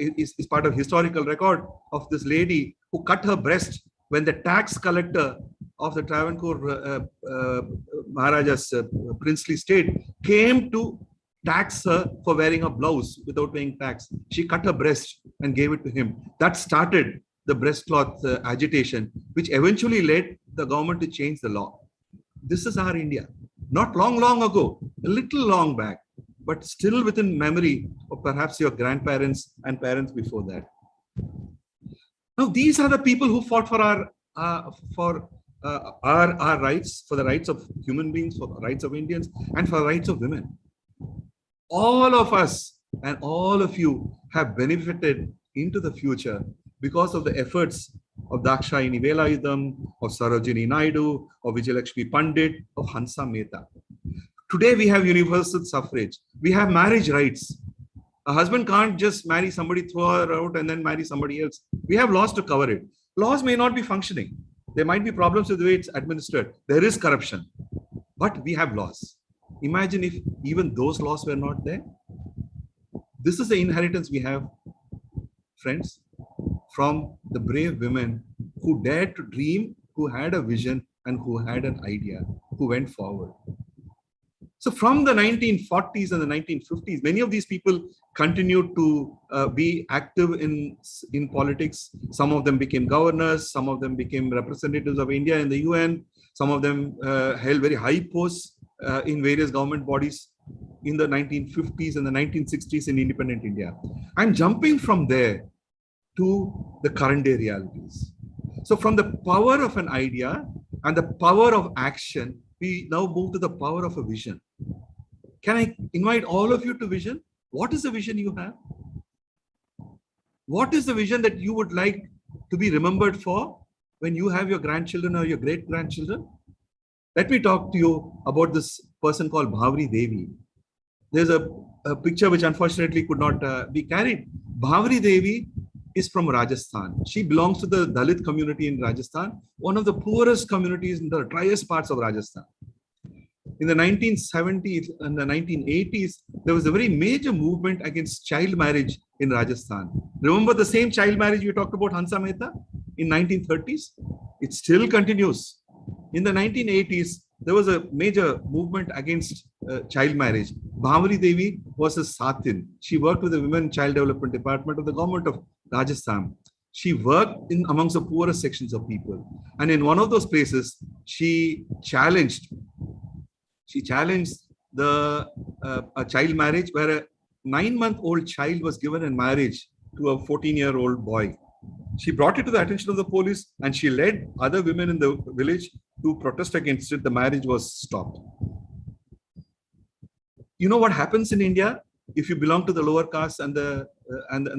is part of historical record of this lady who cut her breast when the tax collector of the Travancore Maharaja's princely state came to tax her for wearing a blouse without paying tax. She cut her breast and gave it to him. That started the breast cloth agitation, which eventually led the government to change the law. This is our India. Not long ago, a little long back, but still within memory of perhaps your grandparents and parents before that. Now, these are the people who fought for our rights, for the rights of human beings, for the rights of Indians, and for the rights of women. All of us and all of you have benefited into the future because of the efforts of Dakshayani Velayudham, of Sarojini Naidu, of Vijayalakshmi Pandit, of Hansa Mehta. Today we have universal suffrage. We have marriage rights. A husband can't just marry somebody, throw her out, and then marry somebody else. We have laws to cover it. Laws may not be functioning. There might be problems with the way it's administered. There is corruption. But we have laws. Imagine if even those laws were not there. This is the inheritance we have, friends, from the brave women who dared to dream, who had a vision, and who had an idea, who went forward. So from the 1940s and the 1950s, many of these people continued to be active in politics. Some of them became governors, some of them became representatives of India in the UN, some of them held very high posts in various government bodies in the 1950s and the 1960s in independent India. I'm jumping from there to the current day realities. So from the power of an idea and the power of action, we now move to the power of a vision. Can I invite all of you to vision? What is the vision you have? What is the vision that you would like to be remembered for when you have your grandchildren or your great-grandchildren? Let me talk to you about this person called Bhavri Devi. There's a picture which unfortunately could not be carried. Bhavri Devi is from Rajasthan. She belongs to the Dalit community in Rajasthan, one of the poorest communities in the driest parts of Rajasthan. In the 1970s and the 1980s, there was a very major movement against child marriage in Rajasthan. Remember the same child marriage we talked about, Hansa Mehta, in 1930s? It still continues. In the 1980s, there was a major movement against child marriage. Bhavri Devi was a Sathin. She worked with the Women and Child Development Department of the government of Rajasthan. She worked in amongst the poorest sections of people. And in one of those places, she challenged the a child marriage where a 9-month-old child was given in marriage to a 14-year-old boy. She brought it to the attention of the police and she led other women in the village to protest against it. The marriage was stopped. You know what happens in India if you belong to the lower caste and the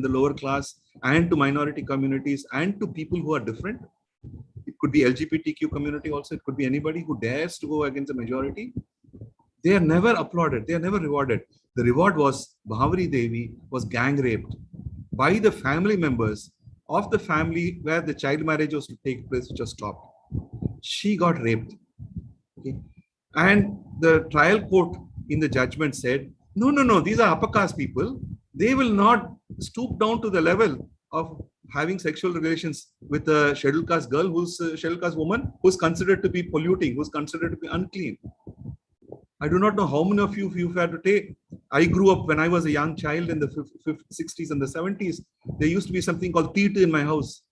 lower class and to minority communities and to people who are different? It could be LGBTQ community also. It could be anybody who dares to go against the majority. They are never applauded. They are never rewarded. The reward was Bhavri Devi was gang raped by the family members of the family where the child marriage was to take place, which was stopped. She got raped. Okay. And the trial court in the judgment said, no, these are upper caste people. They will not stoop down to the level of having sexual relations with a scheduled caste girl who's a scheduled caste woman who's considered to be polluting, who's considered to be unclean. I do not know how many of you had to take. I grew up when I was a young child in the 60s and the 70s. There used to be something called theatre in my house.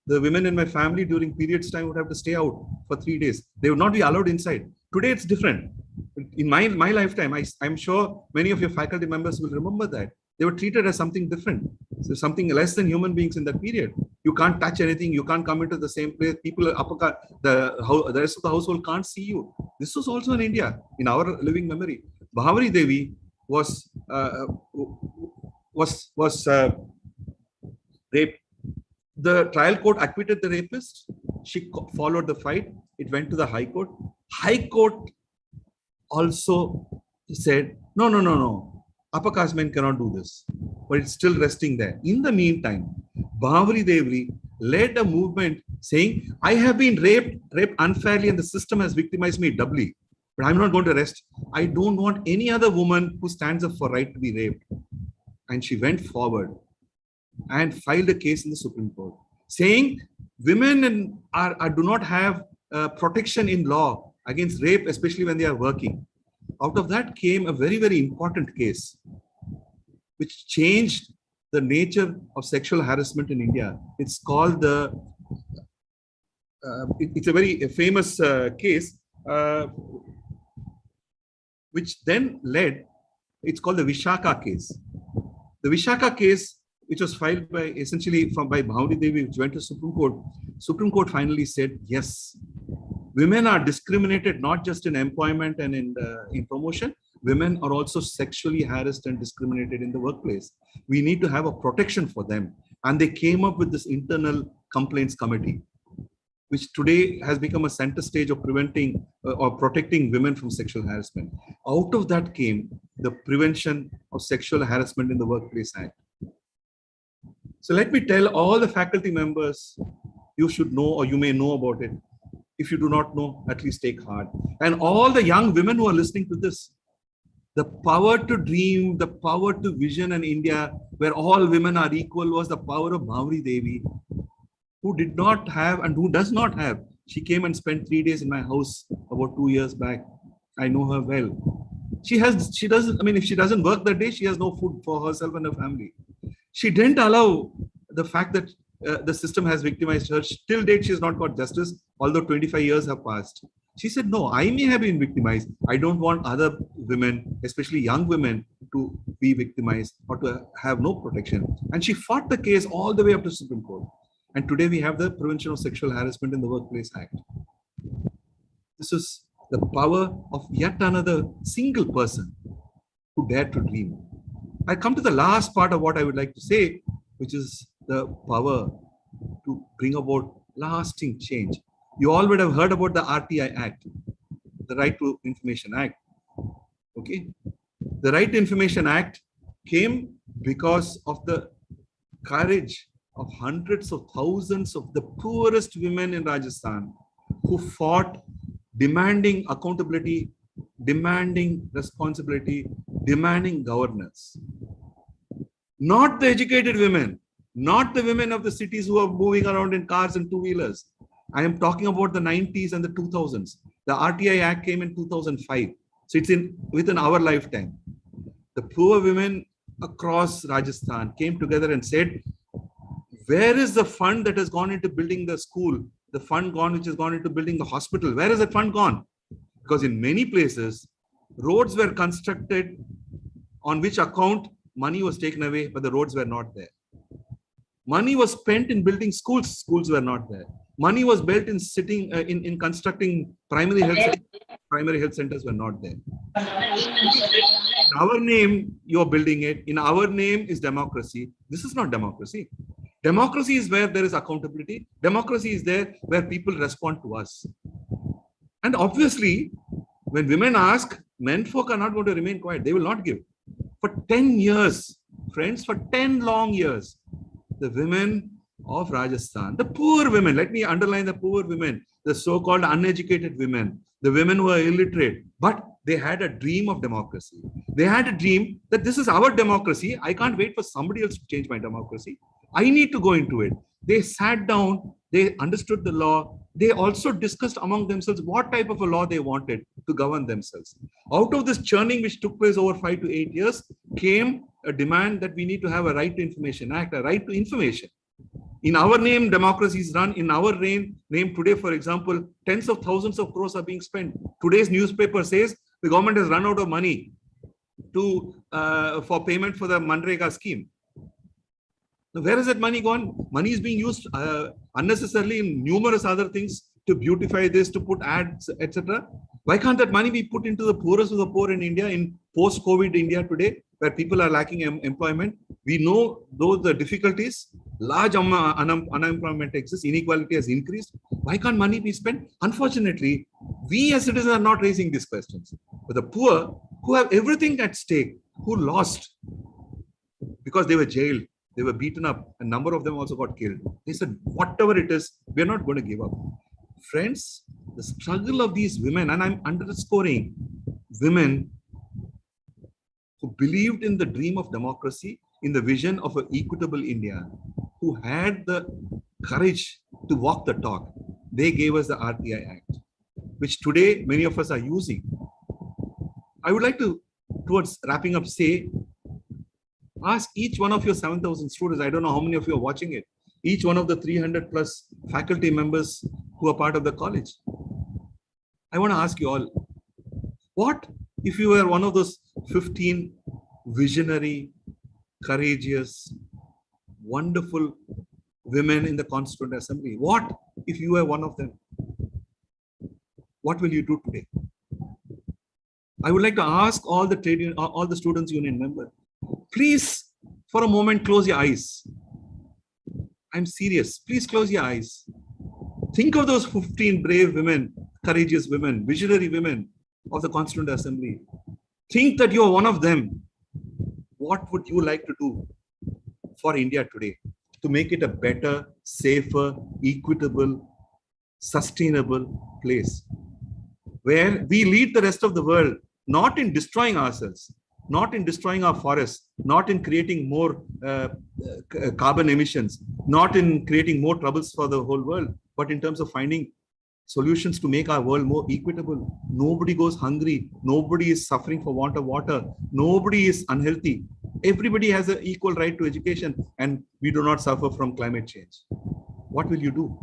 The women in my family during periods time would have to stay out for 3 days. They would not be allowed inside. Today it's different. In my lifetime, I'm sure many of your faculty members will remember that. They were treated as something different. So something less than human beings in that period. You can't touch anything. You can't come into the same place. People, the rest of the household can't see you. This was also in India, in our living memory. Bhavri Devi was raped. The trial court acquitted the rapist. She followed the fight. It went to the High Court. High Court also said, no. Upper caste men cannot do this. But it's still resting there. In the meantime, Bhavri Devi led a movement saying, I have been raped unfairly and the system has victimized me doubly. But I'm not going to rest. I don't want any other woman who stands up for right to be raped. And she went forward and filed a case in the Supreme Court saying women do not have protection in law against rape, especially when they are working. Out of that came a very, very important case which changed the nature of sexual harassment in India. It's called it's a very famous case which then led, it's called the Vishaka case. The Vishaka case, which was filed by by Bhavri Devi, which went to Supreme Court. Supreme Court finally said, yes, women are discriminated not just in employment and in promotion. Women are also sexually harassed and discriminated in the workplace. We need to have a protection for them. And they came up with this internal complaints committee, which today has become a center stage of preventing or protecting women from sexual harassment. Out of that came the Prevention of Sexual Harassment in the Workplace Act. So let me tell all the faculty members, you should know or you may know about it. If you do not know, at least take heart. And all the young women who are listening to this, The power to dream, the power to vision an India where all women are equal was the power of Bhavri Devi, who did not have and who does not have. She came and spent 3 days in my house about 2 years back. I know her well. She doesn't, I mean, if she doesn't work that day, she has no food for herself and her family. She didn't allow the fact that the system has victimized her. Till date, she has not got justice, although 25 years have passed. She said, no, I may have been victimized. I don't want other women, especially young women, to be victimized or to have no protection. And she fought the case all the way up to Supreme Court. And today we have the Prevention of Sexual Harassment in the Workplace Act. This is the power of yet another single person who dared to dream. I come to the last part of what I would like to say, which is the power to bring about lasting change. You all would have heard about the RTI Act, the Right to Information Act. Okay, the Right to Information Act came because of the courage of hundreds of thousands of the poorest women in Rajasthan who fought, demanding accountability, demanding responsibility, demanding governance. Not the educated women, not the women of the cities who are moving around in cars and two-wheelers. I am talking about the 90s and the 2000s. The RTI Act came in 2005. So it's within our lifetime. The poor women across Rajasthan came together and said, where is the fund that has gone into building the school? The fund gone which has gone into building the hospital? Where is that fund gone? Because in many places, roads were constructed on which account money was taken away, but the roads were not there. Money was spent in building schools. Schools were not there. Money was built in in constructing primary health centers were not there. In our name, you're building it. In our name is democracy. This is not democracy. Democracy is where there is accountability. Democracy is there where people respond to us. And obviously, when women ask, men folk are not going to remain quiet. They will not give. For 10 years, friends, for 10 long years, the women of Rajasthan, the poor women, let me underline the poor women, the so-called uneducated women, the women who are illiterate, but they had a dream of democracy. They had a dream that this is our democracy. I can't wait for somebody else to change my democracy. I need to go into it. They sat down, they understood the law. They also discussed among themselves what type of a law they wanted to govern themselves. Out of this churning, which took place over 5 to 8 years, came a demand that we need to have a Right to Information Act, a right to information. In our name, democracy is run. In our name today, for example, tens of thousands of crores are being spent. Today's newspaper says the government has run out of money for payment for the Manrega scheme. Now, where is that money gone? Money is being used unnecessarily in numerous other things to beautify this, to put ads, etc. Why can't that money be put into the poorest of the poor in India, in post-COVID India today, where people are lacking employment? We know those the difficulties, large unemployment exists, inequality has increased. Why can't money be spent? Unfortunately, we as citizens are not raising these questions. But the poor, who have everything at stake, who lost because they were jailed, they were beaten up, a number of them also got killed. They said, whatever it is, we're not going to give up. Friends, the struggle of these women, and I'm underscoring women who believed in the dream of democracy, in the vision of an equitable India, who had the courage to walk the talk. They gave us the RTI Act, which today many of us are using. I would like to, towards wrapping up, say, ask each one of your 7,000 students, I don't know how many of you are watching it, each one of the 300 plus faculty members who are part of the college. I want to ask you all, what if you were one of those 15 visionary, courageous, wonderful women in the Constituent Assembly? What if you were one of them? What will you do today? I would like to ask all the trade union, all the students union members, please, for a moment, close your eyes. I'm serious. Please close your eyes. Think of those 15 brave women, courageous women, visionary women of the Constituent Assembly. Think that you are one of them. What would you like to do for India today to make it a better, safer, equitable, sustainable place where we lead the rest of the world not in destroying ourselves, not in destroying our forests, not in creating more carbon emissions, not in creating more troubles for the whole world, but in terms of finding solutions to make our world more equitable. Nobody goes hungry. Nobody is suffering for want of water. Nobody is unhealthy. Everybody has an equal right to education, and we do not suffer from climate change. What will you do?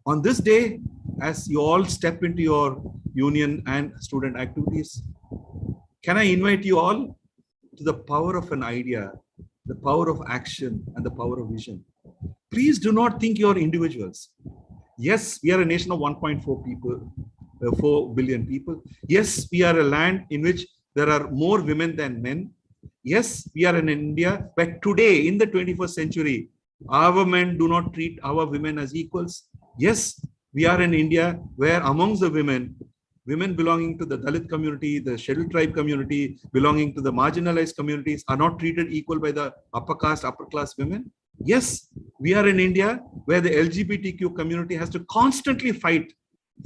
On this day, as you all step into your union and student activities, can I invite you all to the power of an idea, the power of action, and the power of vision? Please do not think you are individuals. Yes, we are a nation of 1.4 people, 4 billion people. Yes, we are a land in which there are more women than men. Yes, we are in India, but today in the 21st century, our men do not treat our women as equals. Yes, we are in India where amongst the women belonging to the Dalit community, the scheduled tribe community, belonging to the marginalized communities are not treated equal by the upper caste, upper class women. Yes, we are in India where the LGBTQ community has to constantly fight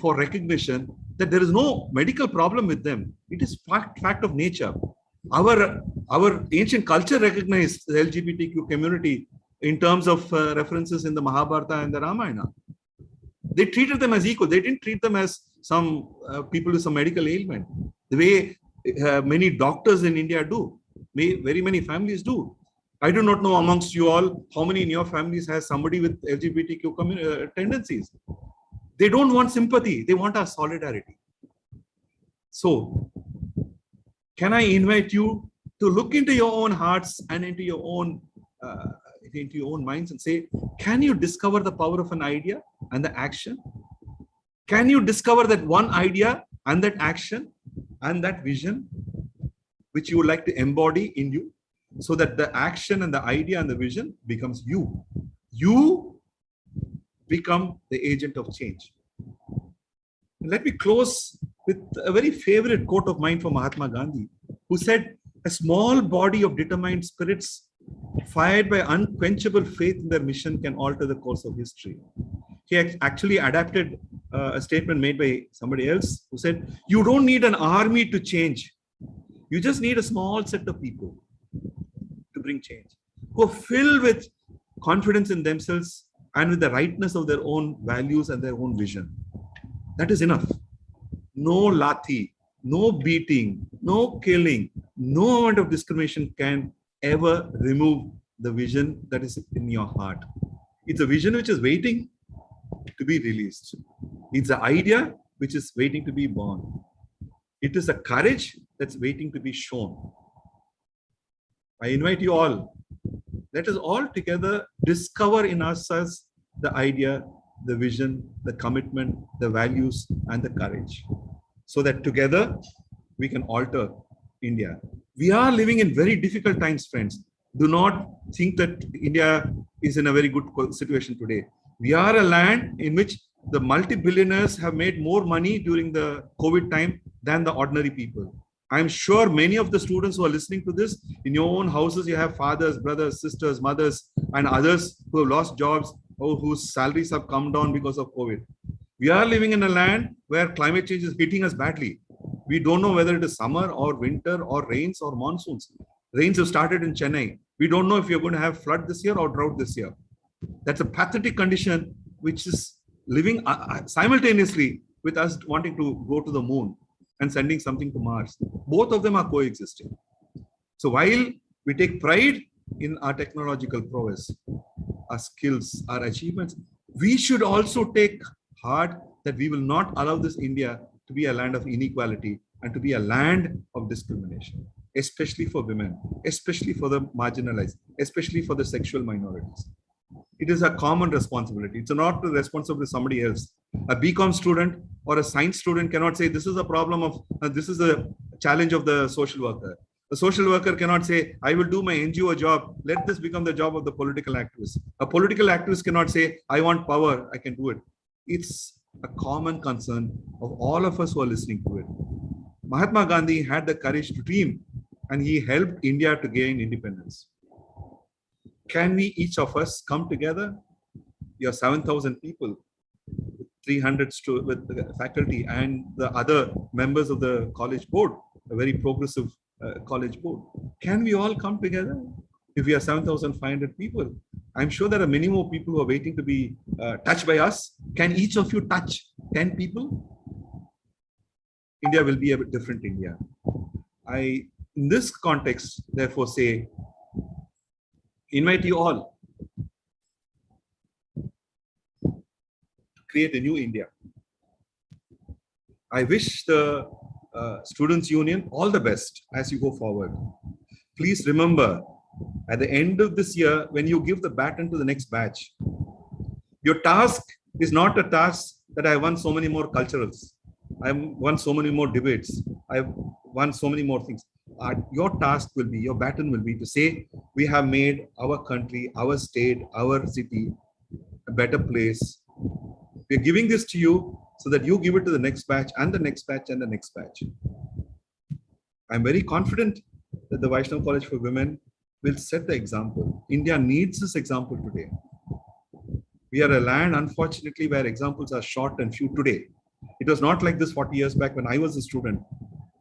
for recognition that there is no medical problem with them. It is fact of nature. Our ancient culture recognized the LGBTQ community in terms of references in the Mahabharata and the Ramayana. They treated them as equal. They didn't treat them as some people with some medical ailment. The way many doctors in India do, very many families do. I do not know amongst you all how many in your families has somebody with LGBTQ tendencies. They don't want sympathy. They want our solidarity. So, can I invite you to look into your own hearts and into your own minds and say, can you discover the power of an idea and the action? Can you discover that one idea and that action and that vision which you would like to embody in you, so that the action and the idea and the vision becomes you? You become the agent of change. Let me close with a very favorite quote of mine from Mahatma Gandhi, who said, a small body of determined spirits fired by unquenchable faith in their mission can alter the course of history. He actually adapted a statement made by somebody else who said, you don't need an army to change. You just need a small set of people to bring change, who are filled with confidence in themselves and with the rightness of their own values and their own vision. That is enough. No lathi, no beating, no killing, no amount of discrimination can ever remove the vision that is in your heart. It's a vision which is waiting to be released. It's an idea which is waiting to be born. It is a courage that's waiting to be shown. I invite you all, let us all together discover in ourselves the idea, the vision, the commitment, the values, and the courage, so that together we can alter India. We are living in very difficult times, friends. Do not think that India is in a very good situation today. We are a land in which the multi-billionaires have made more money during the COVID time than the ordinary people. I'm sure many of the students who are listening to this, in your own houses, you have fathers, brothers, sisters, mothers, and others who have lost jobs or whose salaries have come down because of COVID. We are living in a land where climate change is hitting us badly. We don't know whether it is summer or winter or rains or monsoons. Rains have started in Chennai. We don't know if you're going to have flood this year or drought this year. That's a pathetic condition which is living simultaneously with us wanting to go to the moon and sending something to Mars. Both of them are coexisting. So while we take pride in our technological prowess, our skills, our achievements, we should also take heart that we will not allow this India to be a land of inequality and to be a land of discrimination, especially for women, especially for the marginalized, especially for the sexual minorities. It is a common responsibility. It's not the responsibility of somebody else. A BCom student or a science student cannot say, this is a problem of, this is a challenge of the social worker. The social worker cannot say, I will do my NGO job. Let this become the job of the political activist. A political activist cannot say, I want power. I can do it. It's a common concern of all of us who are listening to it. Mahatma Gandhi had the courage to dream, and he helped India to gain independence. Can we, each of us, come together? We are 7,000 people, 300 with the faculty and the other members of the college board, a very progressive college board. Can we all come together? If we are 7,500 people, I'm sure there are many more people who are waiting to be touched by us. Can each of you touch 10 people? India will be a bit different India. I, in this context, therefore say, invite you all to create a new India. I wish the Students' Union all the best as you go forward. Please remember, at the end of this year, when you give the baton to the next batch, your task is not a task that I won so many more culturals. I've won so many more debates. I've won so many more things. Your task will be, your baton will be to say, we have made our country, our state, our city a better place. We're giving this to you so that you give it to the next batch and the next batch and the next batch. I'm very confident that the Vaishnav College for Women will set the example. India needs this example today. We are a land, unfortunately, where examples are short and few today. It was not like this 40 years back when I was a student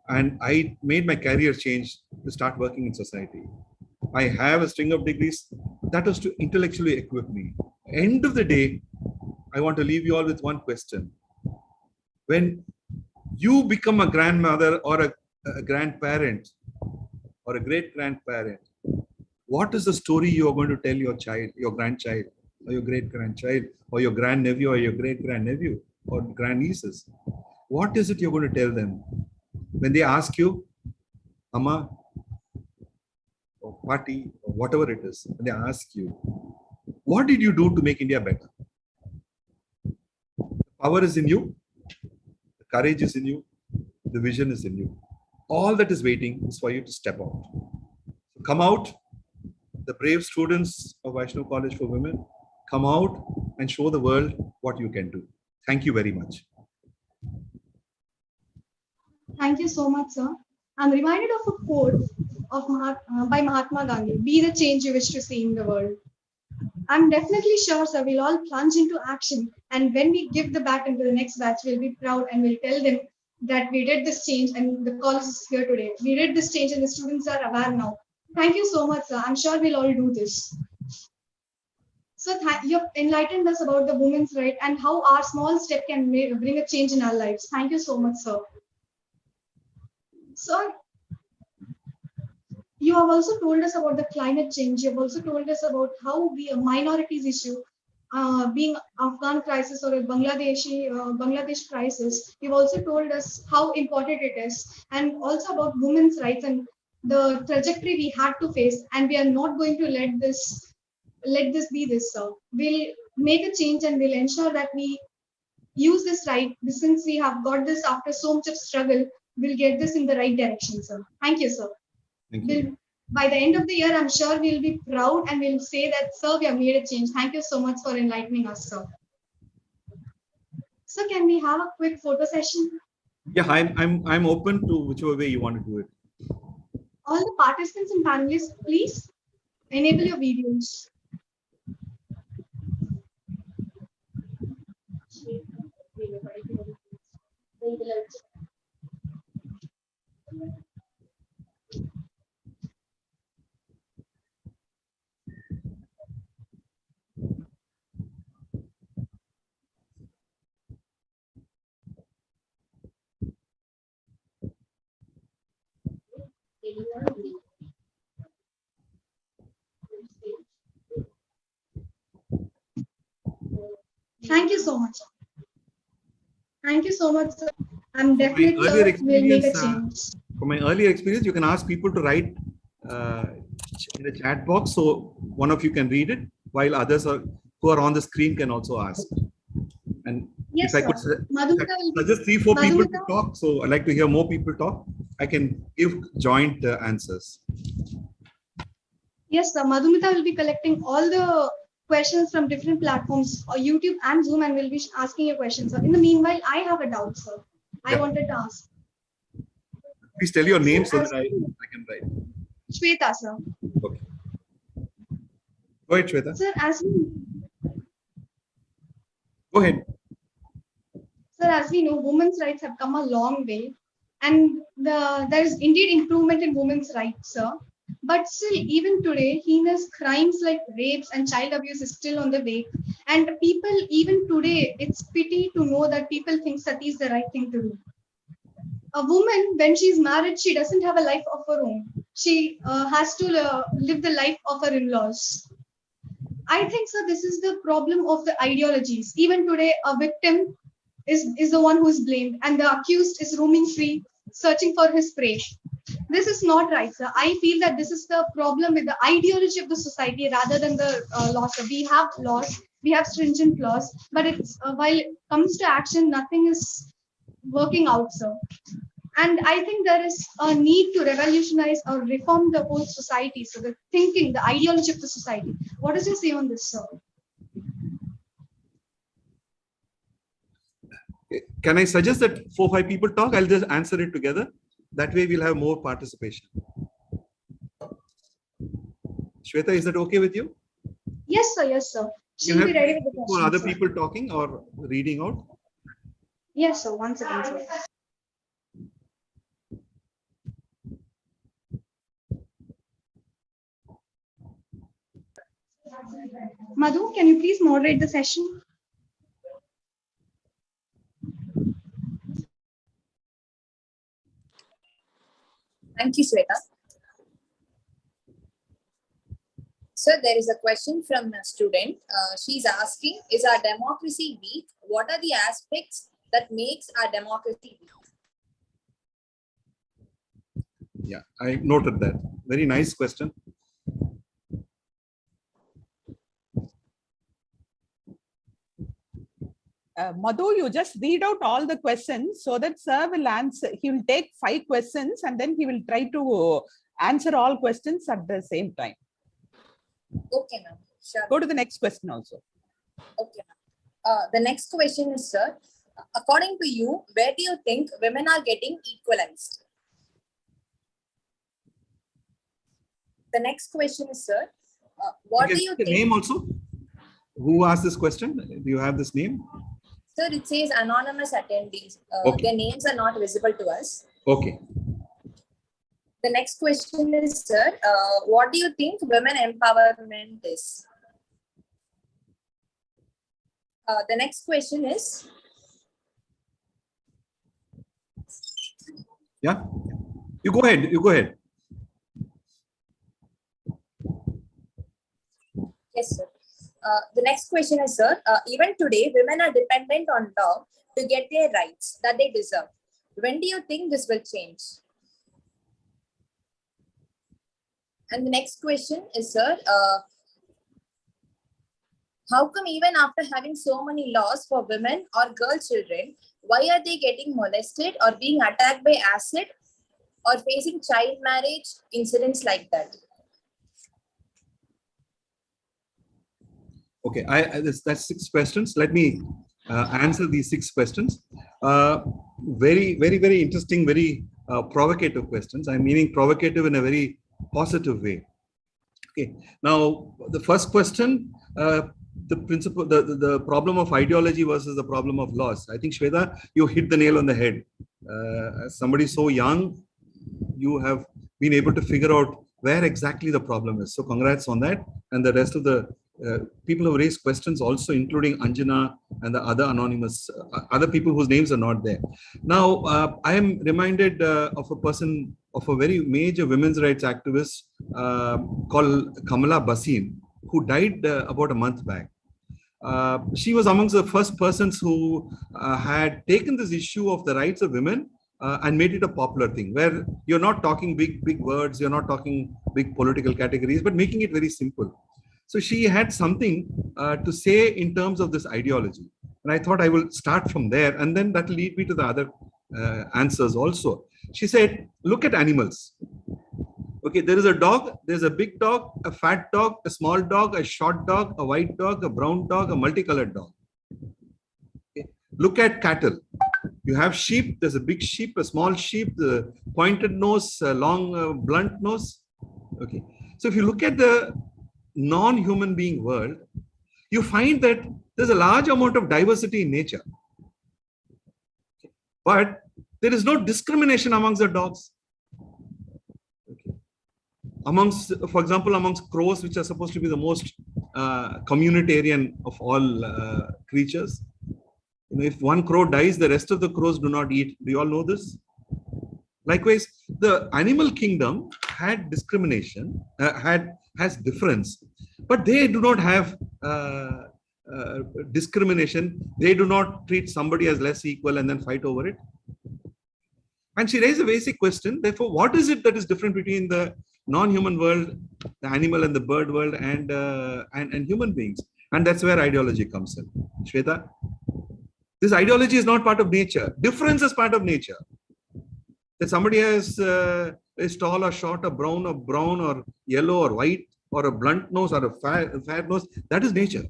and I made my career change to start working in society. I have a string of degrees. That was to intellectually equip me. End of the day, I want to leave you all with one question. When you become a grandmother or a grandparent or a great-grandparent, what is the story you are going to tell your child, your grandchild, or your great-grandchild, or your grandnephew, or your great-grandnephew, or grandnieces? What is it you're going to tell them? When they ask you, Amma, or Pati, or whatever it is, when they ask you, what did you do to make India better? The power is in you, the courage is in you, the vision is in you. All that is waiting is for you to step out. So come out, the brave students of Vaishnav College for Women, come out and show the world what you can do. Thank you very much. Thank you so much, sir. I'm reminded of a quote of by Mahatma Gandhi, be the change you wish to see in the world. I'm definitely sure, sir, we'll all plunge into action. And when we give the baton to the next batch, we'll be proud and we'll tell them that we did this change and the college is here today. We did this change and the students are aware now. Thank you so much, sir. I'm sure we'll all do this. So you've enlightened us about the women's right and how our small step can bring a change in our lives. Thank you so much, sir. So you have also told us about the climate change. You have also told us about how we a minorities issue, being Afghan crisis or a Bangladesh crisis. You've also told us how important it is, and also about women's rights and the trajectory we had to face. And we are not going to let this be this. Sir, we'll make a change and we'll ensure that we use this right. Since we have got this after so much of struggle, we'll get this in the right direction, sir. Thank you, sir. Thank you. By the end of the year, I'm sure we'll be proud and we'll say that, sir, we have made a change. Thank you so much for enlightening us, sir. So can we have a quick photo session? Yeah, I'm open to whichever way you want to do it. All the participants and panelists, please enable your videos. Thank you so much. Thank you so much, sir. I'm definitely sure we'll make a change. From my earlier experience, you can ask people to write in the chat box, so one of you can read it, while others who are on the screen can also ask. And yes, if I could suggest 3-4 people to talk, so I'd like to hear more people talk, I can give joint answers. Yes, sir. Madhumita will be collecting all the questions from different platforms, or YouTube and Zoom, and will be asking you questions. Sir. In the meanwhile, I have a doubt, sir. I wanted to ask. Please tell your name so that I can write. Shweta, sir. Okay. Go ahead, Shweta. Sir, Go ahead. as we know, women's rights have come a long way, and there is indeed improvement in women's rights, sir. But still, even today, heinous crimes like rapes and child abuse is still on the way. And people, even today, it's pity to know that people think sati is the right thing to do. A woman, when she's married, she doesn't have a life of her own. She has to live the life of her in-laws. I think, sir, this is the problem of the ideologies. Even today, a victim is the one who is blamed, and the accused is roaming free, searching for his prey. This is not right, sir. I feel that this is the problem with the ideology of the society rather than the laws. We have laws, we have stringent laws, but it's while it comes to action, nothing is working out, sir. And I think there is a need to revolutionize or reform the whole society. So the thinking, the ideology of the society. What does you say on this, sir? Can I suggest that 4 or 5 people talk? I'll just answer it together. That way we'll have more participation. Shweta, is that okay with you? Yes, sir. Yes, sir. She'll be ready with the questions. For other sir. people talking or reading out? Yes, sir. 1 second, sir. Madhu, can you please moderate the session? Thank you, Shweta. So there is a question from a student. She's asking, is our democracy weak? What are the aspects that makes our democracy weak? Yeah, I noted that. Very nice question. Madhu, you just read out all the questions so that sir will answer. He will take 5 questions and then he will try to answer all questions at the same time. Okay, ma'am. Sure. Go to the next question also. Okay, ma'am. The next question is, sir, according to you, where do you think women are getting equalized? The next question is, sir, what do you think? Name also? Who asked this question? Do you have this name? Sir, it says anonymous attendees. Okay. Their names are not visible to us. Okay. The next question is, sir, what do you think women empowerment is? The next question is. Yeah. You go ahead. You go ahead. Yes, sir. The next question is, sir, even today, women are dependent on law to get their rights that they deserve. When do you think this will change? And the next question is, sir, how come even after having so many laws for women or girl children, why are they getting molested or being attacked by acid or facing child marriage incidents like that? Okay, that's 6 questions. Let me answer these 6 questions. Very, very, very interesting, very provocative questions. I'm meaning provocative in a very positive way. Okay, now the first question, the principle, the problem of ideology versus the problem of laws. I think, Shweta, you hit the nail on the head. As somebody so young, you have been able to figure out where exactly the problem is. So congrats on that. And the rest of the people who raised questions also, including Anjana and the other anonymous, other people whose names are not there. Now, I am reminded of a person, of a very major women's rights activist called Kamala Basin, who died about a month back. She was amongst the first persons who had taken this issue of the rights of women and made it a popular thing, where you're not talking big words, you're not talking big political categories, but making it very simple. So she had something to say in terms of this ideology. And I thought I will start from there, and then that will lead me to the other answers also. She said, look at animals. Okay, there is a dog, there's a big dog, a fat dog, a small dog, a short dog, a white dog, a brown dog, a multicolored dog. Okay. Look at cattle. You have sheep, there's a big sheep, a small sheep, the pointed nose, a long blunt nose. Okay. So if you look at the non-human being world, you find that there's a large amount of diversity in nature. But there is no discrimination amongst the dogs. Okay. Amongst, for example, amongst crows, which are supposed to be the most communitarian of all creatures. You know, if one crow dies, the rest of the crows do not eat. Do you all know this? Likewise, the animal kingdom had discrimination, has difference, but they do not have discrimination. They do not treat somebody as less equal and then fight over it. And she raised a basic question. Therefore, what is it that is different between the non-human world, the animal and the bird world, and human beings? And that's where ideology comes in. Shweta, this ideology is not part of nature. Difference is part of nature. That somebody is tall or short or brown or yellow or white or a blunt nose or a fair nose, that is nature.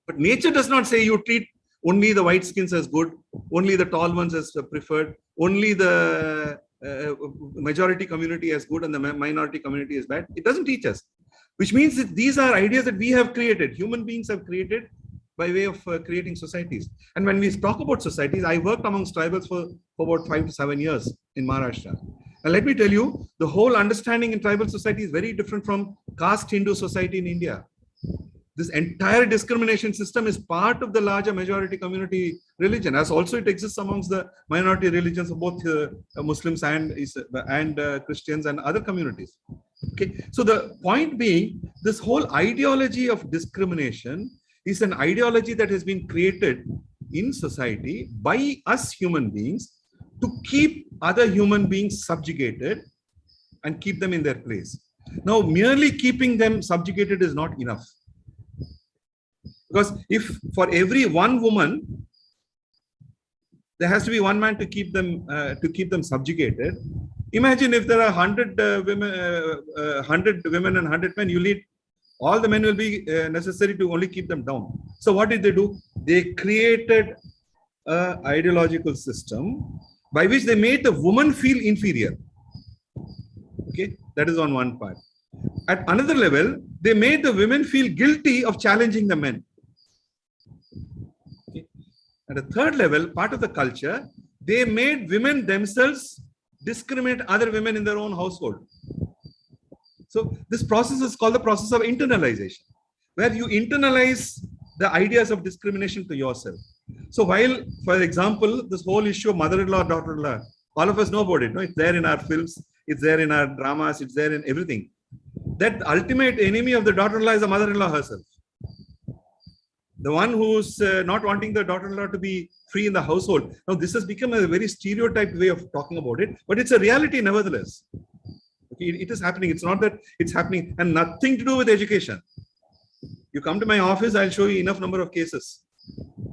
But nature does not say you treat only the white skins as good, only the tall ones as preferred, only the majority community as good and the minority community as bad. It doesn't teach us. Which means that these are ideas that we have created, human beings have created by way of creating societies. And when we talk about societies, I worked amongst tribals for about 5 to 7 years in Maharashtra. And let me tell you, the whole understanding in tribal society is very different from caste Hindu society in India. This entire discrimination system is part of the larger majority community religion, as also it exists amongst the minority religions of both Muslims and Christians and other communities. Okay, so the point being, this whole ideology of discrimination is an ideology that has been created in society by us human beings to keep other human beings subjugated and keep them in their place. Now, merely keeping them subjugated is not enough. Because if for every one woman, there has to be one man to keep them subjugated. Imagine if there are 100 women and 100 men, you need all the men will be necessary to only keep them down. So what did they do? They created an ideological system by which they made the woman feel inferior. Okay, that is on one part. At another level, they made the women feel guilty of challenging the men. Okay. At a third level, part of the culture, they made women themselves discriminate other women in their own household. So this process is called the process of internalization, where you internalize the ideas of discrimination to yourself. So while, for example, this whole issue of mother-in-law, daughter-in-law, all of us know about it. No? It's there in our films, it's there in our dramas, it's there in everything. That ultimate enemy of the daughter-in-law is the mother-in-law herself. The one who's not wanting the daughter-in-law to be free in the household. Now, this has become a very stereotyped way of talking about it, but it's a reality nevertheless. Okay, it is happening. It's not that it's happening, and nothing to do with education. You come to my office, I'll show you enough number of cases.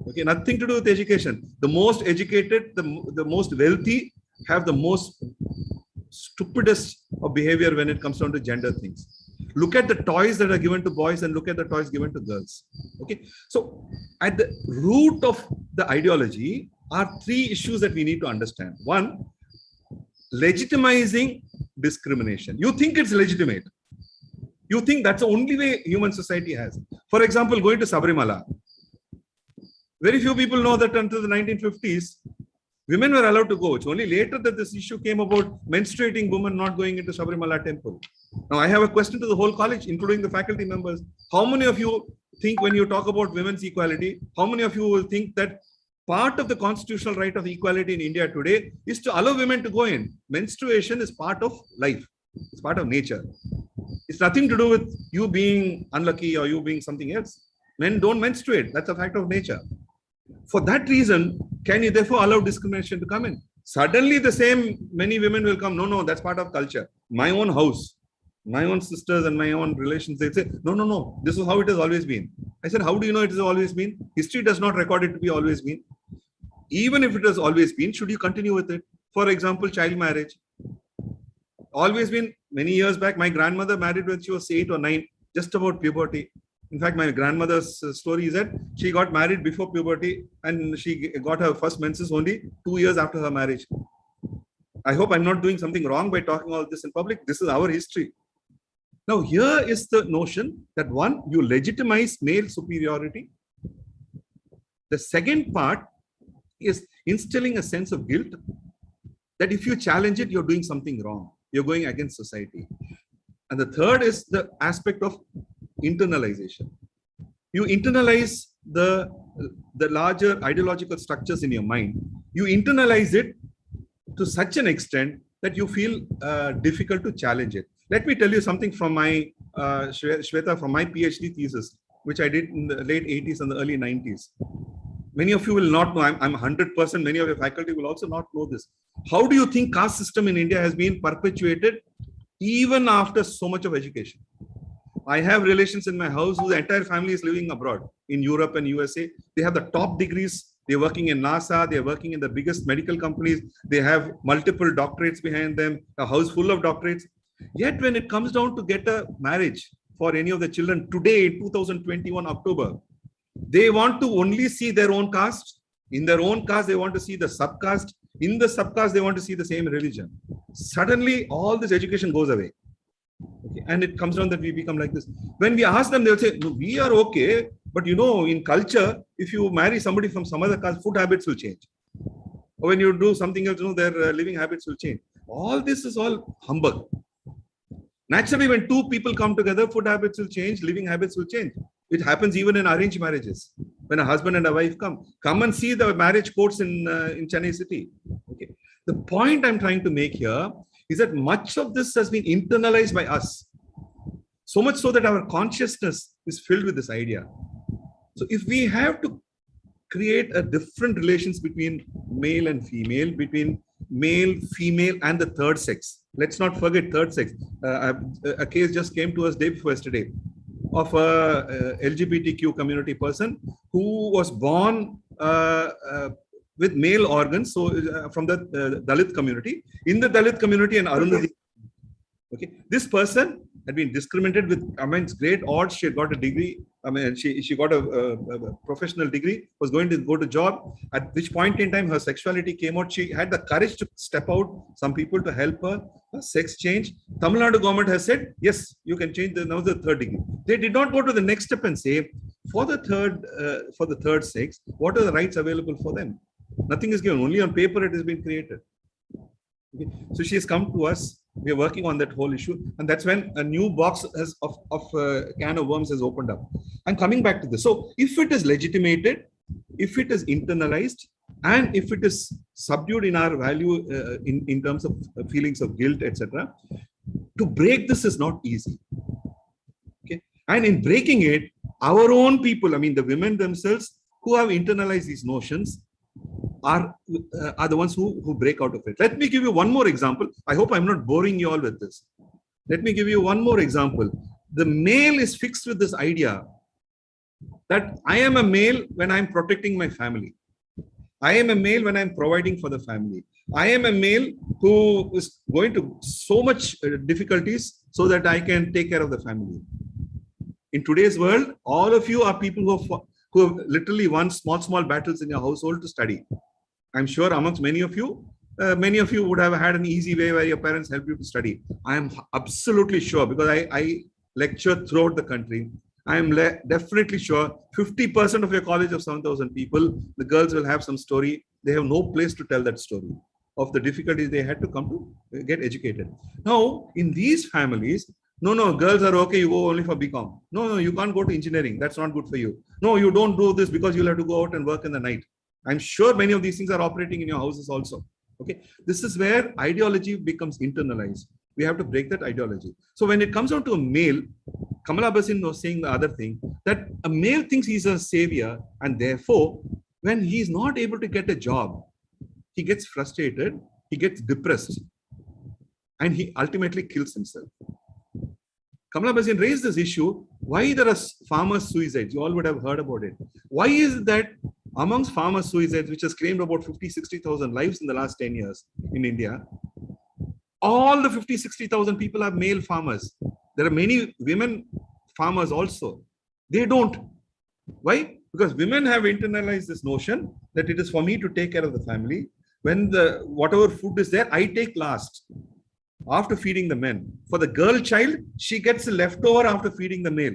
Okay, nothing to do with education. The most educated, the most wealthy have the most stupidest of behavior when it comes down to gender things. Look at the toys that are given to boys and look at the toys given to girls. Okay, so at the root of the ideology are three issues that we need to understand. One, legitimizing discrimination. You think it's legitimate. You think that's the only way human society has. For example, going to Sabarimala. Very few people know that until the 1950s, women were allowed to go. It's only later that this issue came about menstruating women not going into Sabarimala temple. Now, I have a question to the whole college, including the faculty members. How many of you think when you talk about women's equality, how many of you will think that part of the constitutional right of equality in India today is to allow women to go in? Menstruation is part of life. It's part of nature. It's nothing to do with you being unlucky or you being something else. Men don't menstruate. That's a fact of nature. For that reason, can you therefore allow discrimination to come in? Suddenly the same many women will come. No, that's part of culture. My own house, my own sisters and my own relations, they say, no, this is how it has always been. I said, how do you know it has always been? History does not record it to be always been. Even if it has always been, should you continue with it? For example, child marriage. Always been. Many years back, my grandmother married when she was 8 or 9, just about puberty. In fact, my grandmother's story is that she got married before puberty and she got her first menses only 2 years after her marriage. I hope I'm not doing something wrong by talking all this in public. This is our history. Now, here is the notion that one, you legitimize male superiority. The second part is instilling a sense of guilt that if you challenge it, you're doing something wrong. You're going against society. And the third is the aspect of internalization. You internalize the larger ideological structures in your mind. You internalize it to such an extent that you feel difficult to challenge it. Let me tell you something from my, Shweta, from my PhD thesis, which I did in the late 80s and the early 90s. Many of you will not know, I'm 100%, many of your faculty will also not know this. How do you think caste system in India has been perpetuated even after so much of education? I have relations in my house whose entire family is living abroad in Europe and USA. They have the top degrees. They're working in NASA. They're working in the biggest medical companies. They have multiple doctorates behind them, a house full of doctorates. Yet when it comes down to get a marriage for any of the children today, in 2021 October, they want to only see their own caste. In their own caste, they want to see the subcaste. In the subcaste, they want to see the same religion. Suddenly, all this education goes away. Okay. And it comes down that we become like this. When we ask them, they'll say, no, we are okay. But you know, in culture, if you marry somebody from some other caste, food habits will change. Or when you do something else, you know, their living habits will change. All this is all humbug. Naturally, when two people come together, food habits will change, living habits will change. It happens even in arranged marriages. When a husband and a wife come and see the marriage courts in Chennai city. Okay. The point I'm trying to make here is that much of this has been internalized by us. So much so that our consciousness is filled with this idea. So if we have to create a different relations between male and female, between male, female, and the third sex. Let's not forget third sex. A case just came to us day before yesterday of a LGBTQ community person who was born with male organs, so from the Dalit community. In the Dalit community, and Arundhati. Okay, this person had been discriminated with immense great odds. She had got a degree. I mean, she got a professional degree, was going to go to job. At which point in time, her sexuality came out. She had the courage to step out. Some people to help her. Her sex change. Tamil Nadu government has said, yes, you can change now the third degree. They did not go to the next step and say, for the third sex, what are the rights available for them? Nothing is given. Only on paper it has been created. Okay. So she has come to us. We are working on that whole issue, and that's when a new box of can of worms has opened up. I'm coming back to this. So if it is legitimated, if it is internalized, and if it is subdued in our value in terms of feelings of guilt, etc., to break this is not easy. Okay, and in breaking it, our own people, I mean the women themselves who have internalized these notions, are the ones who break out of it. Let me give you one more example. I hope I'm not boring you all with this. Let me give you one more example. The male is fixed with this idea that I am a male when I'm protecting my family. I am a male when I'm providing for the family. I am a male who is going to so much difficulties so that I can take care of the family. In today's world, all of you are people who have literally won small battles in your household to study. I'm sure amongst many of you would have had an easy way where your parents helped you to study. I am absolutely sure, because I lecture throughout the country. I am definitely sure 50% of your college of 7,000 people, the girls will have some story. They have no place to tell that story of the difficulties they had to come to get educated. Now, in these families, no, girls are okay, you go only for BCom. No, you can't go to engineering. That's not good for you. No, you don't do this because you'll have to go out and work in the night. I'm sure many of these things are operating in your houses also. Okay, this is where ideology becomes internalized. We have to break that ideology. So when it comes down to a male, Kamala Basin was saying the other thing, that a male thinks he's a savior, and therefore, when he's not able to get a job, he gets frustrated, he gets depressed, and he ultimately kills himself. Kamala Basin raised this issue, why there are farmer suicides. You all would have heard about it. Why is it that amongst farmer suicides, which has claimed about 50,000-60,000 lives in the last 10 years in India, all the 50,000-60,000 people are male farmers. There are many women farmers also. They don't. Why? Because women have internalized this notion that it is for me to take care of the family. When whatever food is there, I take last after feeding the men. For the girl child, she gets leftover after feeding the male.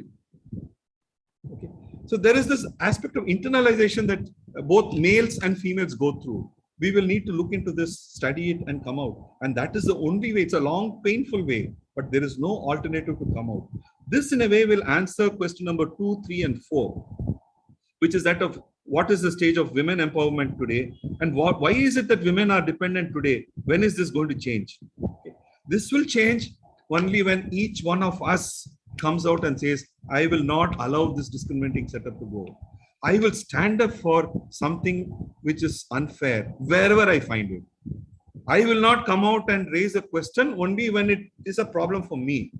Okay. So there is this aspect of internalization that both males and females go through. we will need to look into this, study it and come out. And that is the only way. It's a long, painful way, but there is no alternative to come out. This in a way will answer question number 2, 3 and 4, which is that of what is the stage of women empowerment today and why is it that women are dependent today? When is this going to change? Okay. This will change only when each one of us comes out and says, I will not allow this discriminating setup to go. I will stand up for something which is unfair wherever I find it. I will not come out and raise a question only when it is a problem for me.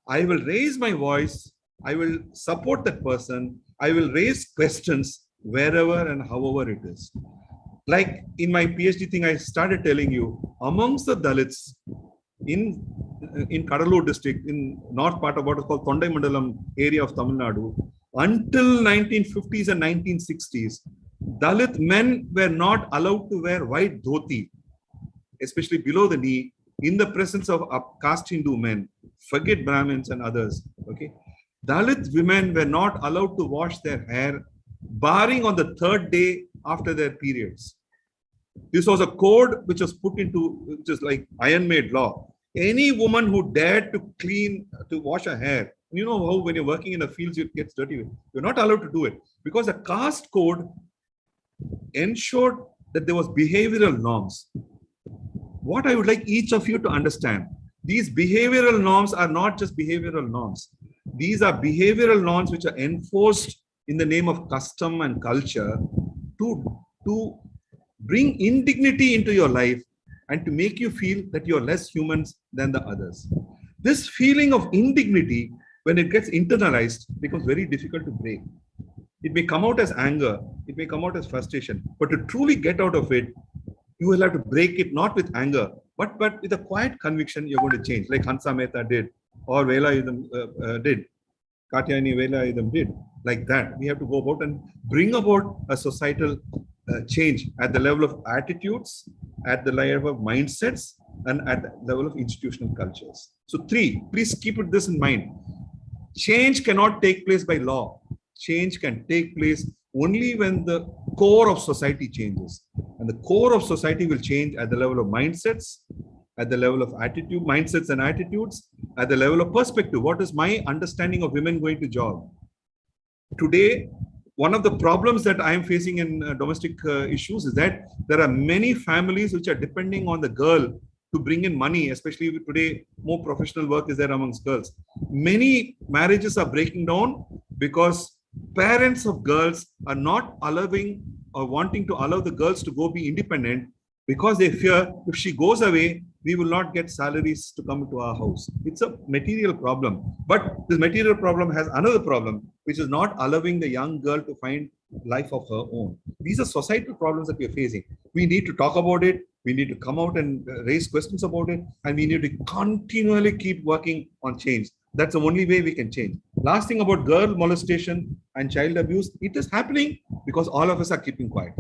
I will raise my voice. I will support that person. I will raise questions wherever and however it is. Like in my PhD thing, I started telling you, amongst the Dalits in Kadalur district, in north part of what is called Thondai Mandalam area of Tamil Nadu, until 1950s and 1960s, Dalit men were not allowed to wear white dhoti, especially below the knee, in the presence of caste Hindu men. Forget Brahmins and others. Okay, Dalit women were not allowed to wash their hair, barring on the third day after their periods. This was a code which was put into, which is like iron-made law. Any woman who dared to wash her hair, you know how when you're working in the fields, it gets dirty. You're not allowed to do it because the caste code ensured that there was behavioral norms. What I would like each of you to understand, these behavioral norms are not just behavioral norms. These are behavioral norms which are enforced in the name of custom and culture to bring indignity into your life and to make you feel that you're less humans than the others. This feeling of indignity, when it gets internalized, becomes very difficult to break. It may come out as anger, it may come out as frustration, but to truly get out of it, you will have to break it not with anger, but with a quiet conviction you're going to change, like Hansa Mehta did, or Velayudham did, Katyayani Velayudham did. Like that, we have to go about and bring about a societal change at the level of attitudes, at the level of mindsets, and at the level of institutional cultures. So 3, please keep this in mind. Change cannot take place by law. Change can take place only when the core of society changes. And the core of society will change at the level of mindsets, at the level of attitude, mindsets and attitudes, at the level of perspective. What is my understanding of women going to job? Today, one of the problems that I am facing in domestic issues is that there are many families which are depending on the girl to bring in money, especially today, more professional work is there amongst girls. Many marriages are breaking down because parents of girls are not allowing or wanting to allow the girls to go be independent because they fear if she goes away, we will not get salaries to come to our house. It's a material problem. But this material problem has another problem, which is not allowing the young girl to find life of her own. These are societal problems that we are facing. We need to talk about it. We need to come out and raise questions about it. And we need to continually keep working on change. That's the only way we can change. Last thing about girl molestation and child abuse, it is happening because all of us are keeping quiet.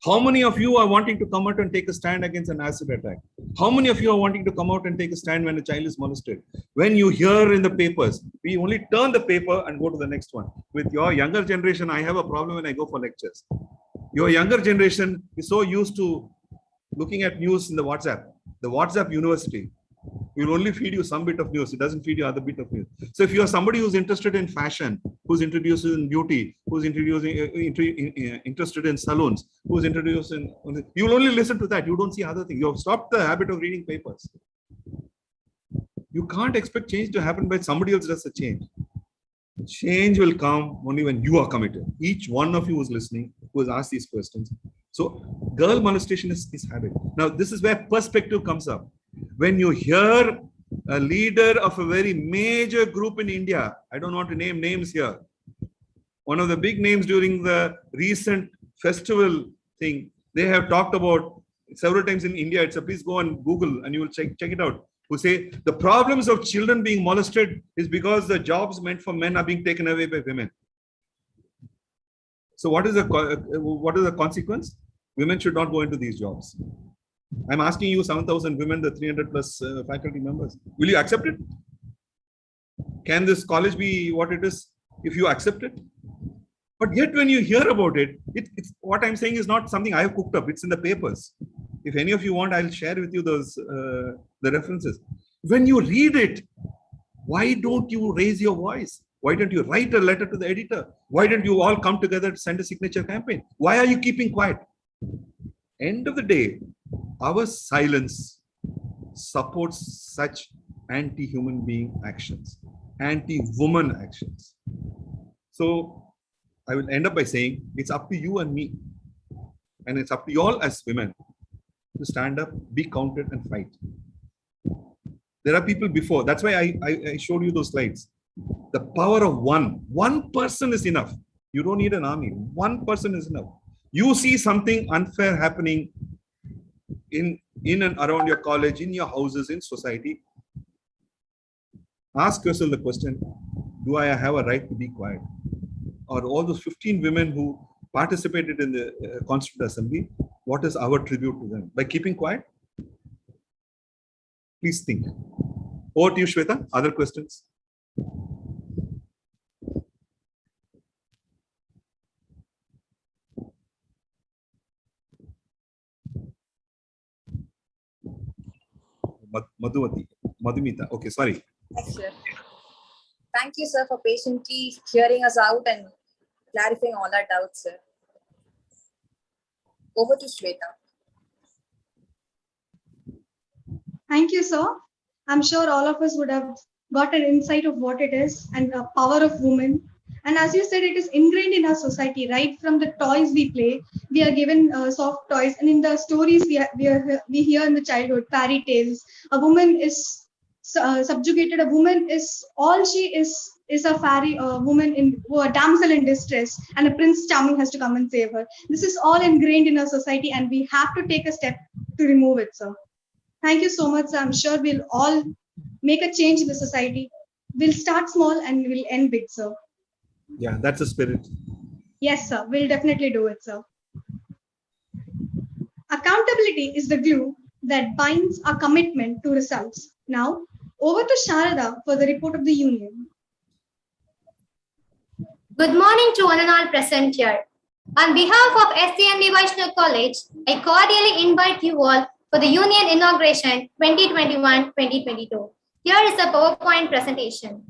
How many of you are wanting to come out and take a stand against an acid attack? How many of you are wanting to come out and take a stand when a child is molested? When you hear in the papers, we only turn the paper and go to the next one. With your younger generation, I have a problem when I go for lectures. Your younger generation is so used to looking at news in the WhatsApp university. It will only feed you some bit of news. It doesn't feed you other bit of news. So if you are somebody who's interested in fashion, who's introduced in beauty, who's interested in salons, who's introduced in, you will only listen to that. You don't see other things. You have stopped the habit of reading papers. You can't expect change to happen by somebody else does a change. Change will come only when you are committed. Each one of you who's listening, who has asked these questions. So girl molestation is habit. Now this is where perspective comes up. When you hear a leader of a very major group in India, I don't want to name names here. One of the big names during the recent festival thing, they have talked about several times in India. It's a, please go on Google and you will check it out. Who say the problems of children being molested is because the jobs meant for men are being taken away by women. So what is the consequence? Women should not go into these jobs. I'm asking you 7,000 women, the 300 plus faculty members. Will you accept it? Can this college be what it is if you accept it? But yet when you hear about it, it's what I'm saying is not something I've cooked up. It's in the papers. If any of you want, I'll share with you those the references. When you read it, why don't you raise your voice? Why don't you write a letter to the editor? Why don't you all come together to send a signature campaign? Why are you keeping quiet? End of the day, our silence supports such anti-human being actions, anti-woman actions. So I will end up by saying it's up to you and me, and it's up to you all as women to stand up, be counted, and fight. There are people before. That's why I showed you those slides. The power of one person is enough. You don't need an army. One person is enough. You see something unfair happening in and around your college, in your houses, in society. Ask yourself the question, do I have a right to be quiet? Or all those 15 women who participated in the Constituent Assembly, what is our tribute to them? By keeping quiet? Please think. Over to you, Shweta. Other questions? Madhumita. Okay, sorry. Yes, sir. Thank you, sir, for patiently hearing us out and clarifying all our doubts, sir. Over to Shweta. Thank you, sir. I'm sure all of us would have got an insight of what it is and the power of women. And as you said, it is ingrained in our society, right from the toys we play. We are given soft toys, and in the stories we hear in the childhood, fairy tales. A woman is subjugated. A woman is all she is a fairy woman a damsel in distress, and a prince charming has to come and save her. This is all ingrained in our society, and we have to take a step to remove it, sir. Thank you so much, sir. I'm sure we'll all make a change in the society. We'll start small and we'll end big, sir. Yeah, that's the spirit. Yes, sir. We'll definitely do it, sir. Accountability is the glue that binds our commitment to results. Now, over to Sharada for the report of the union. Good morning to one and all present here. On behalf of SCNB Vaishnav College, I cordially invite you all for the Union Inauguration 2021-2022. Here is a PowerPoint presentation.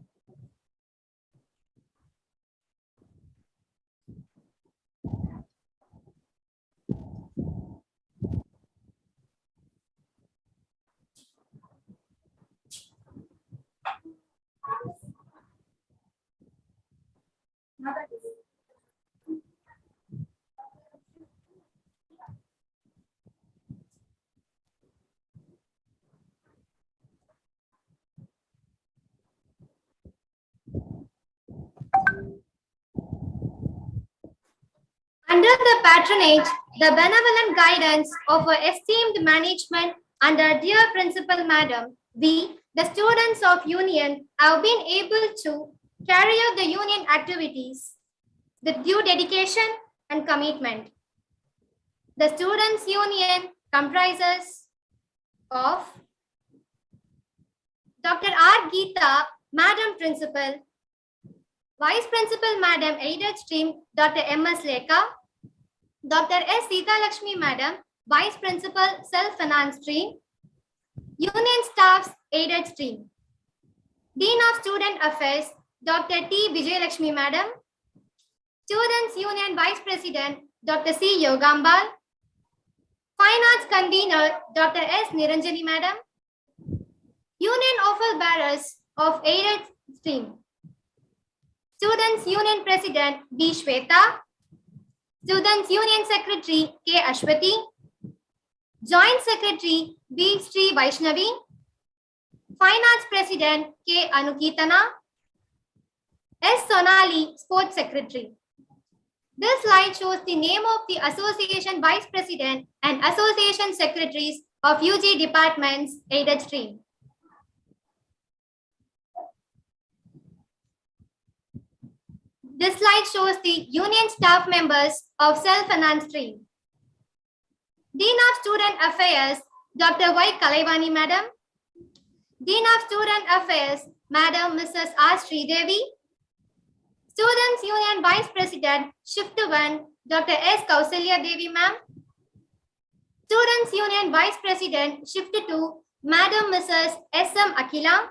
Under the patronage, the benevolent guidance of our esteemed management and our dear Principal Madam, we, the students of Union, have been able to carry out the Union activities with due dedication and commitment. The Students' Union comprises of Dr. R. Geeta, Madam Principal, Vice Principal Madam Aided Stream, Dr. M.S. Lekha, Dr. S. Sita Lakshmi Madam, Vice Principal Self-Finance Stream, Union Staff's Aided Stream, Dean of Student Affairs, Dr. T. Vijay Lakshmi Madam, Students' Union Vice President, Dr. C. Yogambal, Finance Convener, Dr. S. Niranjani Madam, Union Official Bearers of Aided Stream, Students' Union President, B. Shweta, Students' Union Secretary, K. Ashwati, Joint Secretary, B. Sri Vaishnavi, Finance President, K. Anukitana, S. Sonali, Sports Secretary. This slide shows the name of the Association Vice President and Association Secretaries of UG Departments, Aided Stream. This slide shows the Union staff members of Self-Finance Stream. Dean of Student Affairs, Dr. Y. Kalaivani Madam. Dean of Student Affairs, Madam Mrs. R. Sridevi. Students' Union Vice President, Shift 1, Dr. S. Kausalya Devi ma'am. Students Union Vice President, Shift 2, Madam Mrs. S.M. Akila.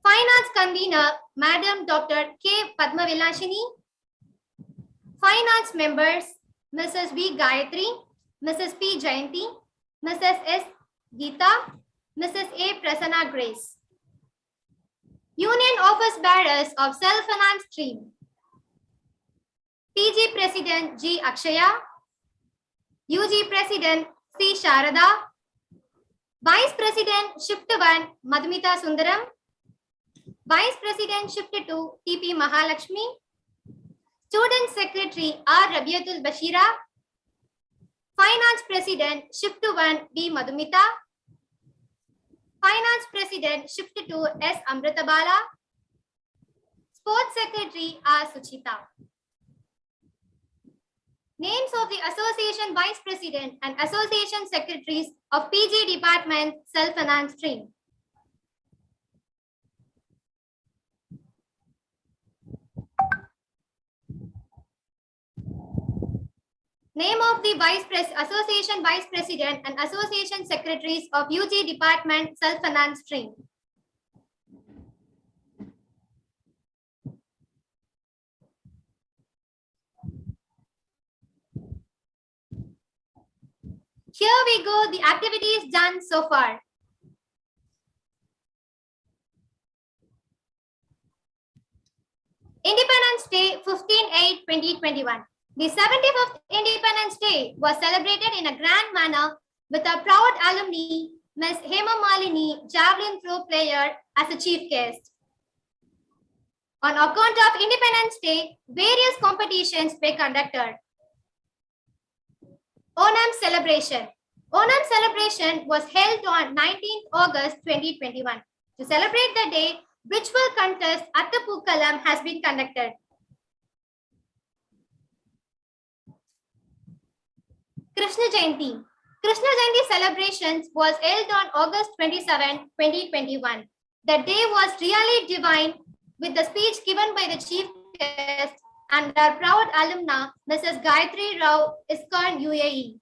Finance Convener, Madam Dr. K. Padmavilashini. Finance Members, Mrs. V. Gayatri, Mrs. P. Jayanti, Mrs. S. Geeta, Mrs. A. Prasanna Grace. Union Office Bearers of Self-Finance Stream. PG President G. Akshaya. UG President C. Sharada. Vice President Shift 1 Madhumita Sundaram. Vice President Shift 2 TP Mahalakshmi. Student Secretary R. Rabiatul Bashira. Finance President Shift 1 B. Madhumita. Finance President Shift 2 S. Amritabala. Sports Secretary R. Suchita. Names of the Association Vice President and Association Secretaries of PG Department Self-Finance Stream. Name of the Association Vice President and Association Secretaries of UG Department Self-Finance Stream. Here we go, the activities done so far. Independence Day, 15/8/2021. The 75th Independence Day was celebrated in a grand manner with a proud alumni, Ms. Hema Malini, javelin throw player, as a chief guest. On account of Independence Day, various competitions were conducted. Onam celebration. Onam celebration was held on 19th August 2021. To celebrate the day, ritual contest at the Pookalam has been conducted. Krishna Jayanti. Krishna Jayanti celebrations was held on August 27, 2021. The day was really divine with the speech given by the chief guest and our proud alumna, Mrs. Gayatri Rao, ISKCON UAE.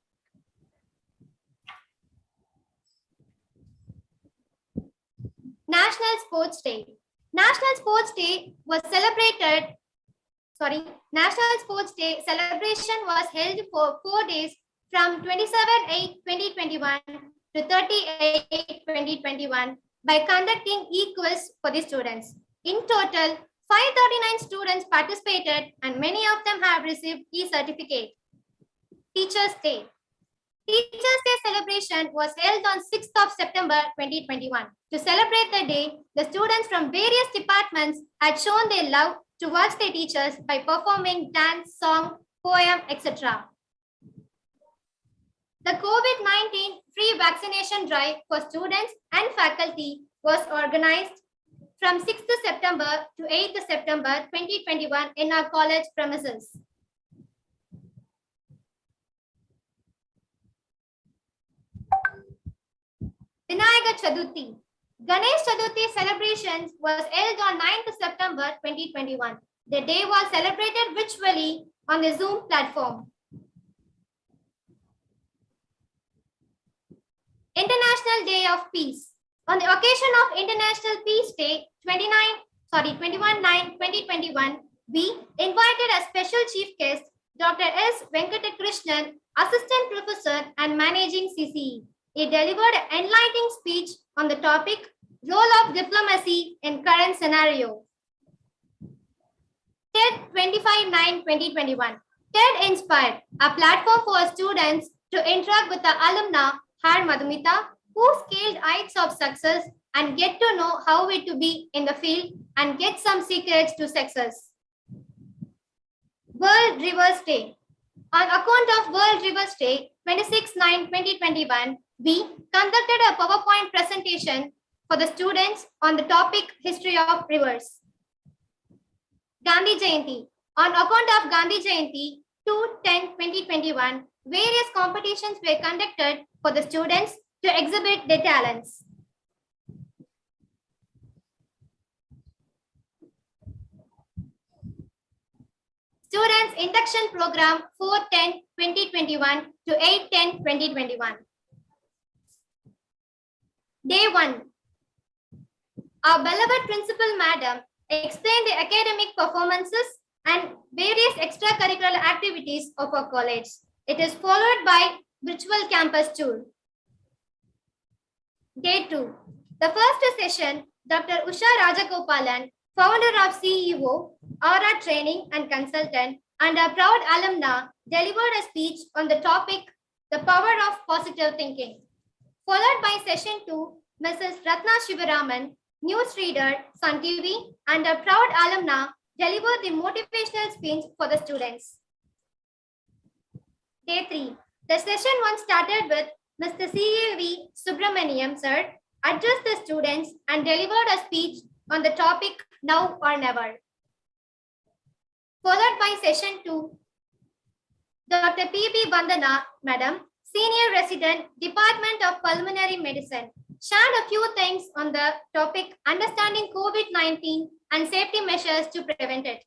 National Sports Day. National Sports Day celebration was held for 4 days from 27/8/2021 to 30/8/2021 by conducting e-quiz for the students. In total, 539 students participated and many of them have received e-certificate. Teachers' Day. Teachers' Day celebration was held on 6th of September 2021. To celebrate the day, the students from various departments had shown their love towards their teachers by performing dance, song, poem, etc. The COVID-19 free vaccination drive for students and faculty was organized from 6th September to 8th September 2021 in our college premises. Vinayaga Chaturthi. Ganesh Chaturthi celebrations was held on 9th September 2021. The day was celebrated virtually on the Zoom platform. International Day of Peace. On the occasion of International Peace Day 21/9/2021, we invited a special chief guest, Dr. S. Venkatakrishnan, Assistant Professor and Managing CCE. He delivered an enlightening speech on the topic, Role of Diplomacy in Current Scenario. TED 25/9/2021. TED Inspired, a platform for students to interact with the alumna, Har Madhumita, who scaled heights of success and get to know how it to be in the field and get some secrets to success. World Rivers Day. On account of World Rivers Day 26/9/2021, we conducted a PowerPoint presentation for the students on the topic History of Rivers. Gandhi Jayanti. On account of Gandhi Jayanti 2/10/2021, various competitions were conducted for the students to exhibit their talents. Students Induction Program 4-10-2021 to 8-10-2021. Day 1. Our beloved Principal Madam explained the academic performances and various extracurricular activities of our college. It is followed by virtual campus tour. Day 2. The first session, Dr. Usha Rajagopalan, founder of CEO, Aura Training and Consultant, and a proud alumna, delivered a speech on the topic, The Power of Positive Thinking. Followed by session 2, Mrs. Ratna Shivaraman, newsreader, Sun TV, and a proud alumna, delivered the motivational speech for the students. Day 3. The session 1 started with Mr. C.A.V. Subramaniam sir addressed the students and delivered a speech on the topic Now or Never. Followed by session 2, Dr. P.B. Bandana, Madam, Senior Resident, Department of Pulmonary Medicine, shared a few things on the topic Understanding COVID-19 and Safety Measures to Prevent It.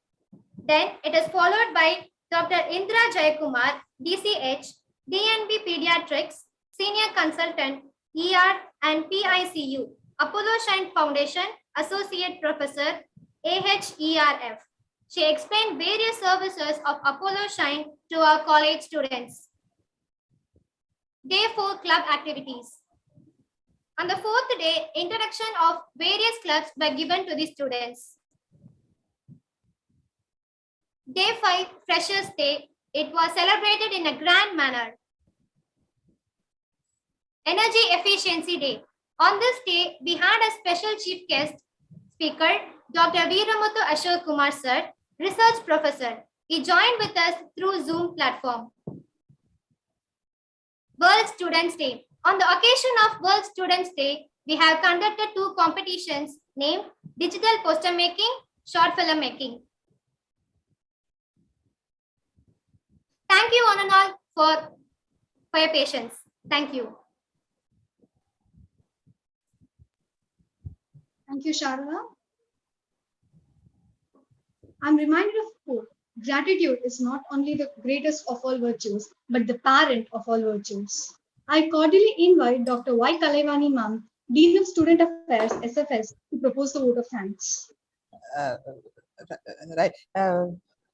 Then it is followed by Dr. Indra Jayakumar, DCH, DNB Pediatrics, Senior Consultant, ER and PICU, Apollo Shine Foundation, Associate Professor, AHERF. She explained various services of Apollo Shine to our college students. Day 4 club activities. On the fourth day, introduction of various clubs were given to the students. Day 5, Freshers' Day. It was celebrated in a grand manner. Energy Efficiency Day. On this day, we had a special chief guest speaker, Dr. Veeramuthu Ashok Kumar sir, research professor. He joined with us through Zoom platform. World Students' Day. On the occasion of World Students' Day, we have conducted 2 competitions named Digital Poster Making, Short Film Making. Thank you one and all for your patience. Thank you. Thank you, Sharada. I'm reminded of a quote. Gratitude is not only the greatest of all virtues, but the parent of all virtues. I cordially invite Dr. Y. Kalaivani Ma'am, Dean of Student Affairs, SFS, to propose the vote of thanks. Right.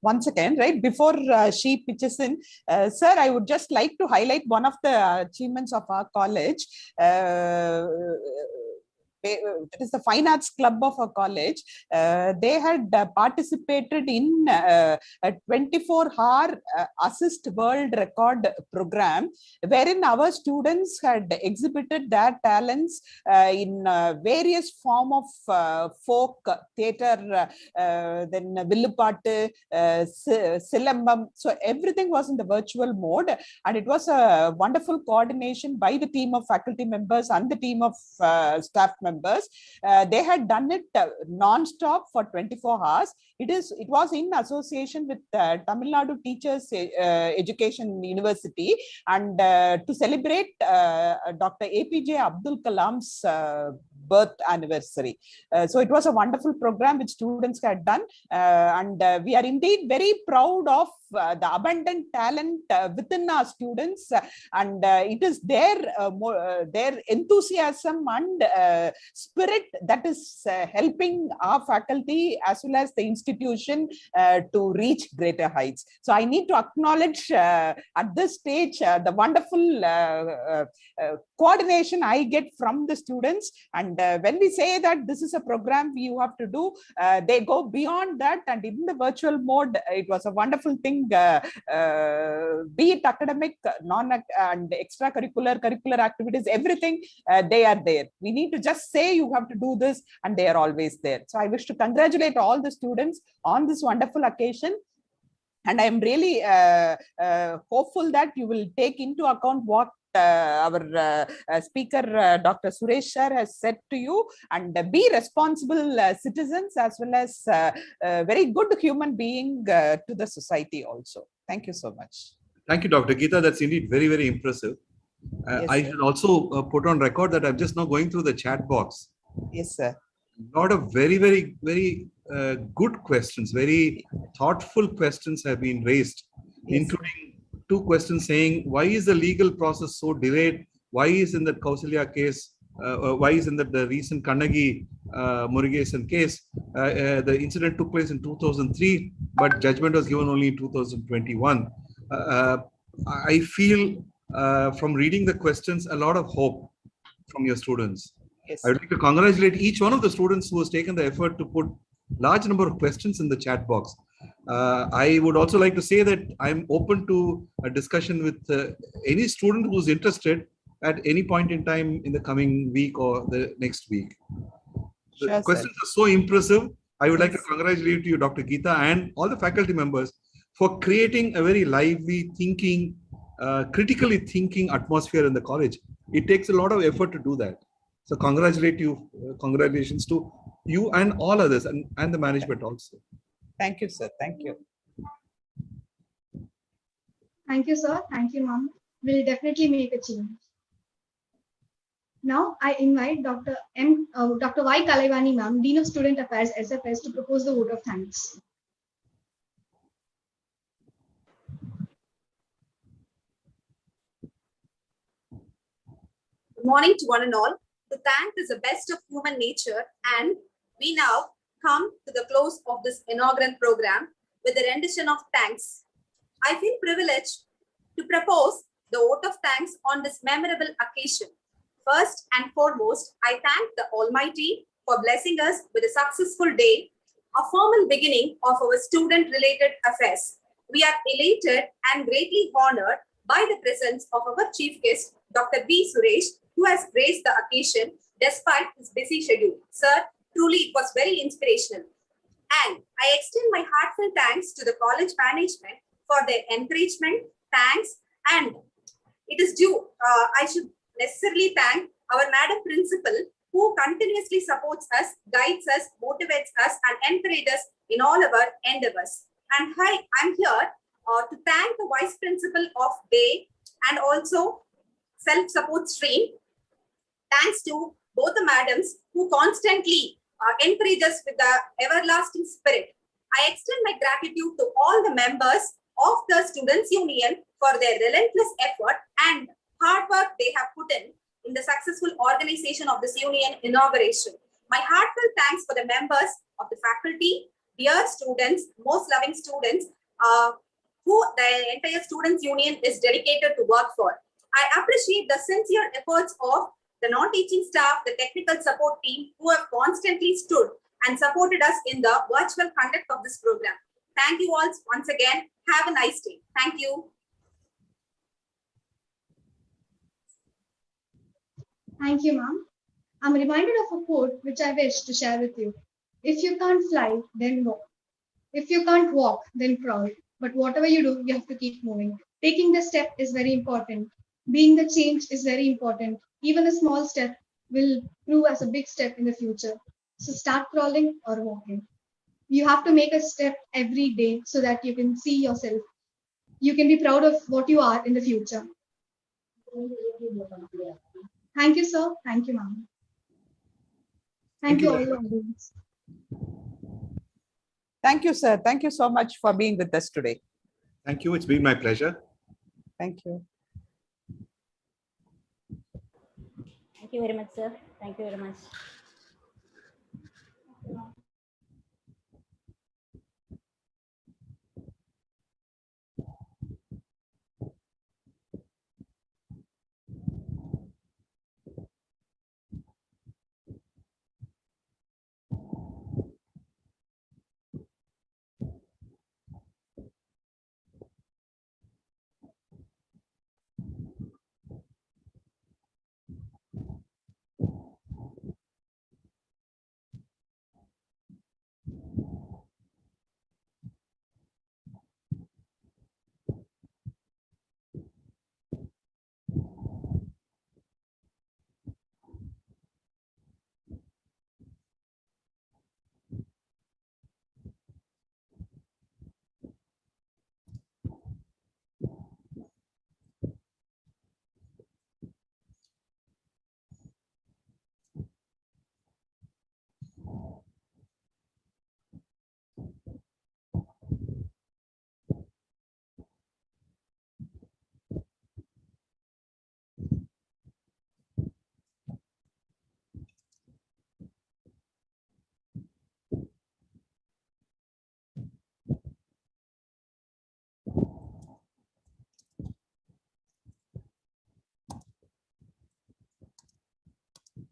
Once again, right, before she pitches in, sir, I would just like to highlight one of the achievements of our college. That is the Fine Arts Club of our college. They had participated in a 24-hour assist world record program, wherein our students had exhibited their talents in various form of folk theatre, then Villupattu, Silambam. So everything was in the virtual mode, and it was a wonderful coordination by the team of faculty members and the team of staff members. They had done it non-stop for 24 hours. It was in association with Tamil Nadu Teachers Education University, and to celebrate Dr. APJ Abdul Kalam's birth anniversary. So it was a wonderful program which students had done, and we are indeed very proud of the abundant talent within our students, and it is their enthusiasm and spirit that is helping our faculty as well as the institution to reach greater heights. So I need to acknowledge at this stage the wonderful coordination I get from the students, and when we say that this is a program you have to do, they go beyond that, and in the virtual mode it was a wonderful thing, be it academic, and extracurricular, curricular activities, everything, they are there. We need to just say you have to do this, and they are always there. So I wish to congratulate all the students on this wonderful occasion. And I am really hopeful that you will take into account what our speaker, Dr. Suresh sir, has said to you, and be responsible citizens as well as very good human being to the society also. Thank you so much. Thank you, Dr. Geeta. That's indeed very, very impressive. Yes, I should also put on record that I'm just now going through the chat box. Yes, sir. A lot of very, very, very good questions, very thoughtful questions have been raised, including two questions saying, why is the legal process so delayed? Why is in that Kausalya case, why is in that the recent Kannagi Murugesan case, the incident took place in 2003, but judgment was given only in 2021. I feel from reading the questions, a lot of hope from your students. Yes. I would like to congratulate each one of the students who has taken the effort to put large number of questions in the chat box. I would also like to say that I'm open to a discussion with any student who's interested at any point in time in the coming week or the next week. The Sure, questions sir. are so impressive. I would like to congratulate you, Dr. Geeta, and all the faculty members for creating a very lively thinking, critically thinking atmosphere in the college. It takes a lot of effort to do that. So congratulations to you and all others and the management also. Thank you, sir. Thank you. Thank you, sir. Thank you, ma'am. We'll definitely make a change. Now, I invite Dr. Y. Kalaivani, ma'am, Dean of Student Affairs, SFS, to propose the vote of thanks. Good morning to one and all. To thank is the best of human nature, and we now come to the close of this inaugural program with the rendition of thanks. I feel privileged to propose the vote of thanks on this memorable occasion. First and foremost, I thank the Almighty for blessing us with a successful day, a formal beginning of our student-related affairs. We are elated and greatly honored by the presence of our chief guest, Dr. B. Suresh, who has graced the occasion despite his busy schedule. Sir, truly it was very inspirational. And I extend my heartfelt thanks to the college management for their encouragement, thanks, and it is due. I should necessarily thank our Madam Principal, who continuously supports us, guides us, motivates us, and encourages us in all our endeavors. And I'm here to thank the Vice Principal of Bay and also Self-Support Stream. Thanks to both the madams who constantly encourage us with the everlasting spirit. I extend my gratitude to all the members of the Students' Union for their relentless effort and hard work they have put in the successful organization of this union inauguration. My heartfelt thanks for the members of the faculty, dear students, most loving students, who the entire Students' Union is dedicated to work for. I appreciate the sincere efforts of the non-teaching staff, the technical support team, who have constantly stood and supported us in the virtual conduct of this program. Thank you all once again. Have a nice day. Thank you. Thank you, ma'am. I'm reminded of a quote which I wish to share with you. If you can't fly, then walk. If you can't walk, then crawl. But whatever you do, you have to keep moving. Taking the step is very important. Being the change is very important. Even a small step will prove as a big step in the future. So start crawling or walking. You have to make a step every day so that you can see yourself. You can be proud of what you are in the future. Thank you, sir. Thank you, ma'am. Thank you all the audience. Thank you, sir. Thank you so much for being with us today. Thank you. It's been my pleasure. Thank you. Thank you very much, sir. Thank you very much.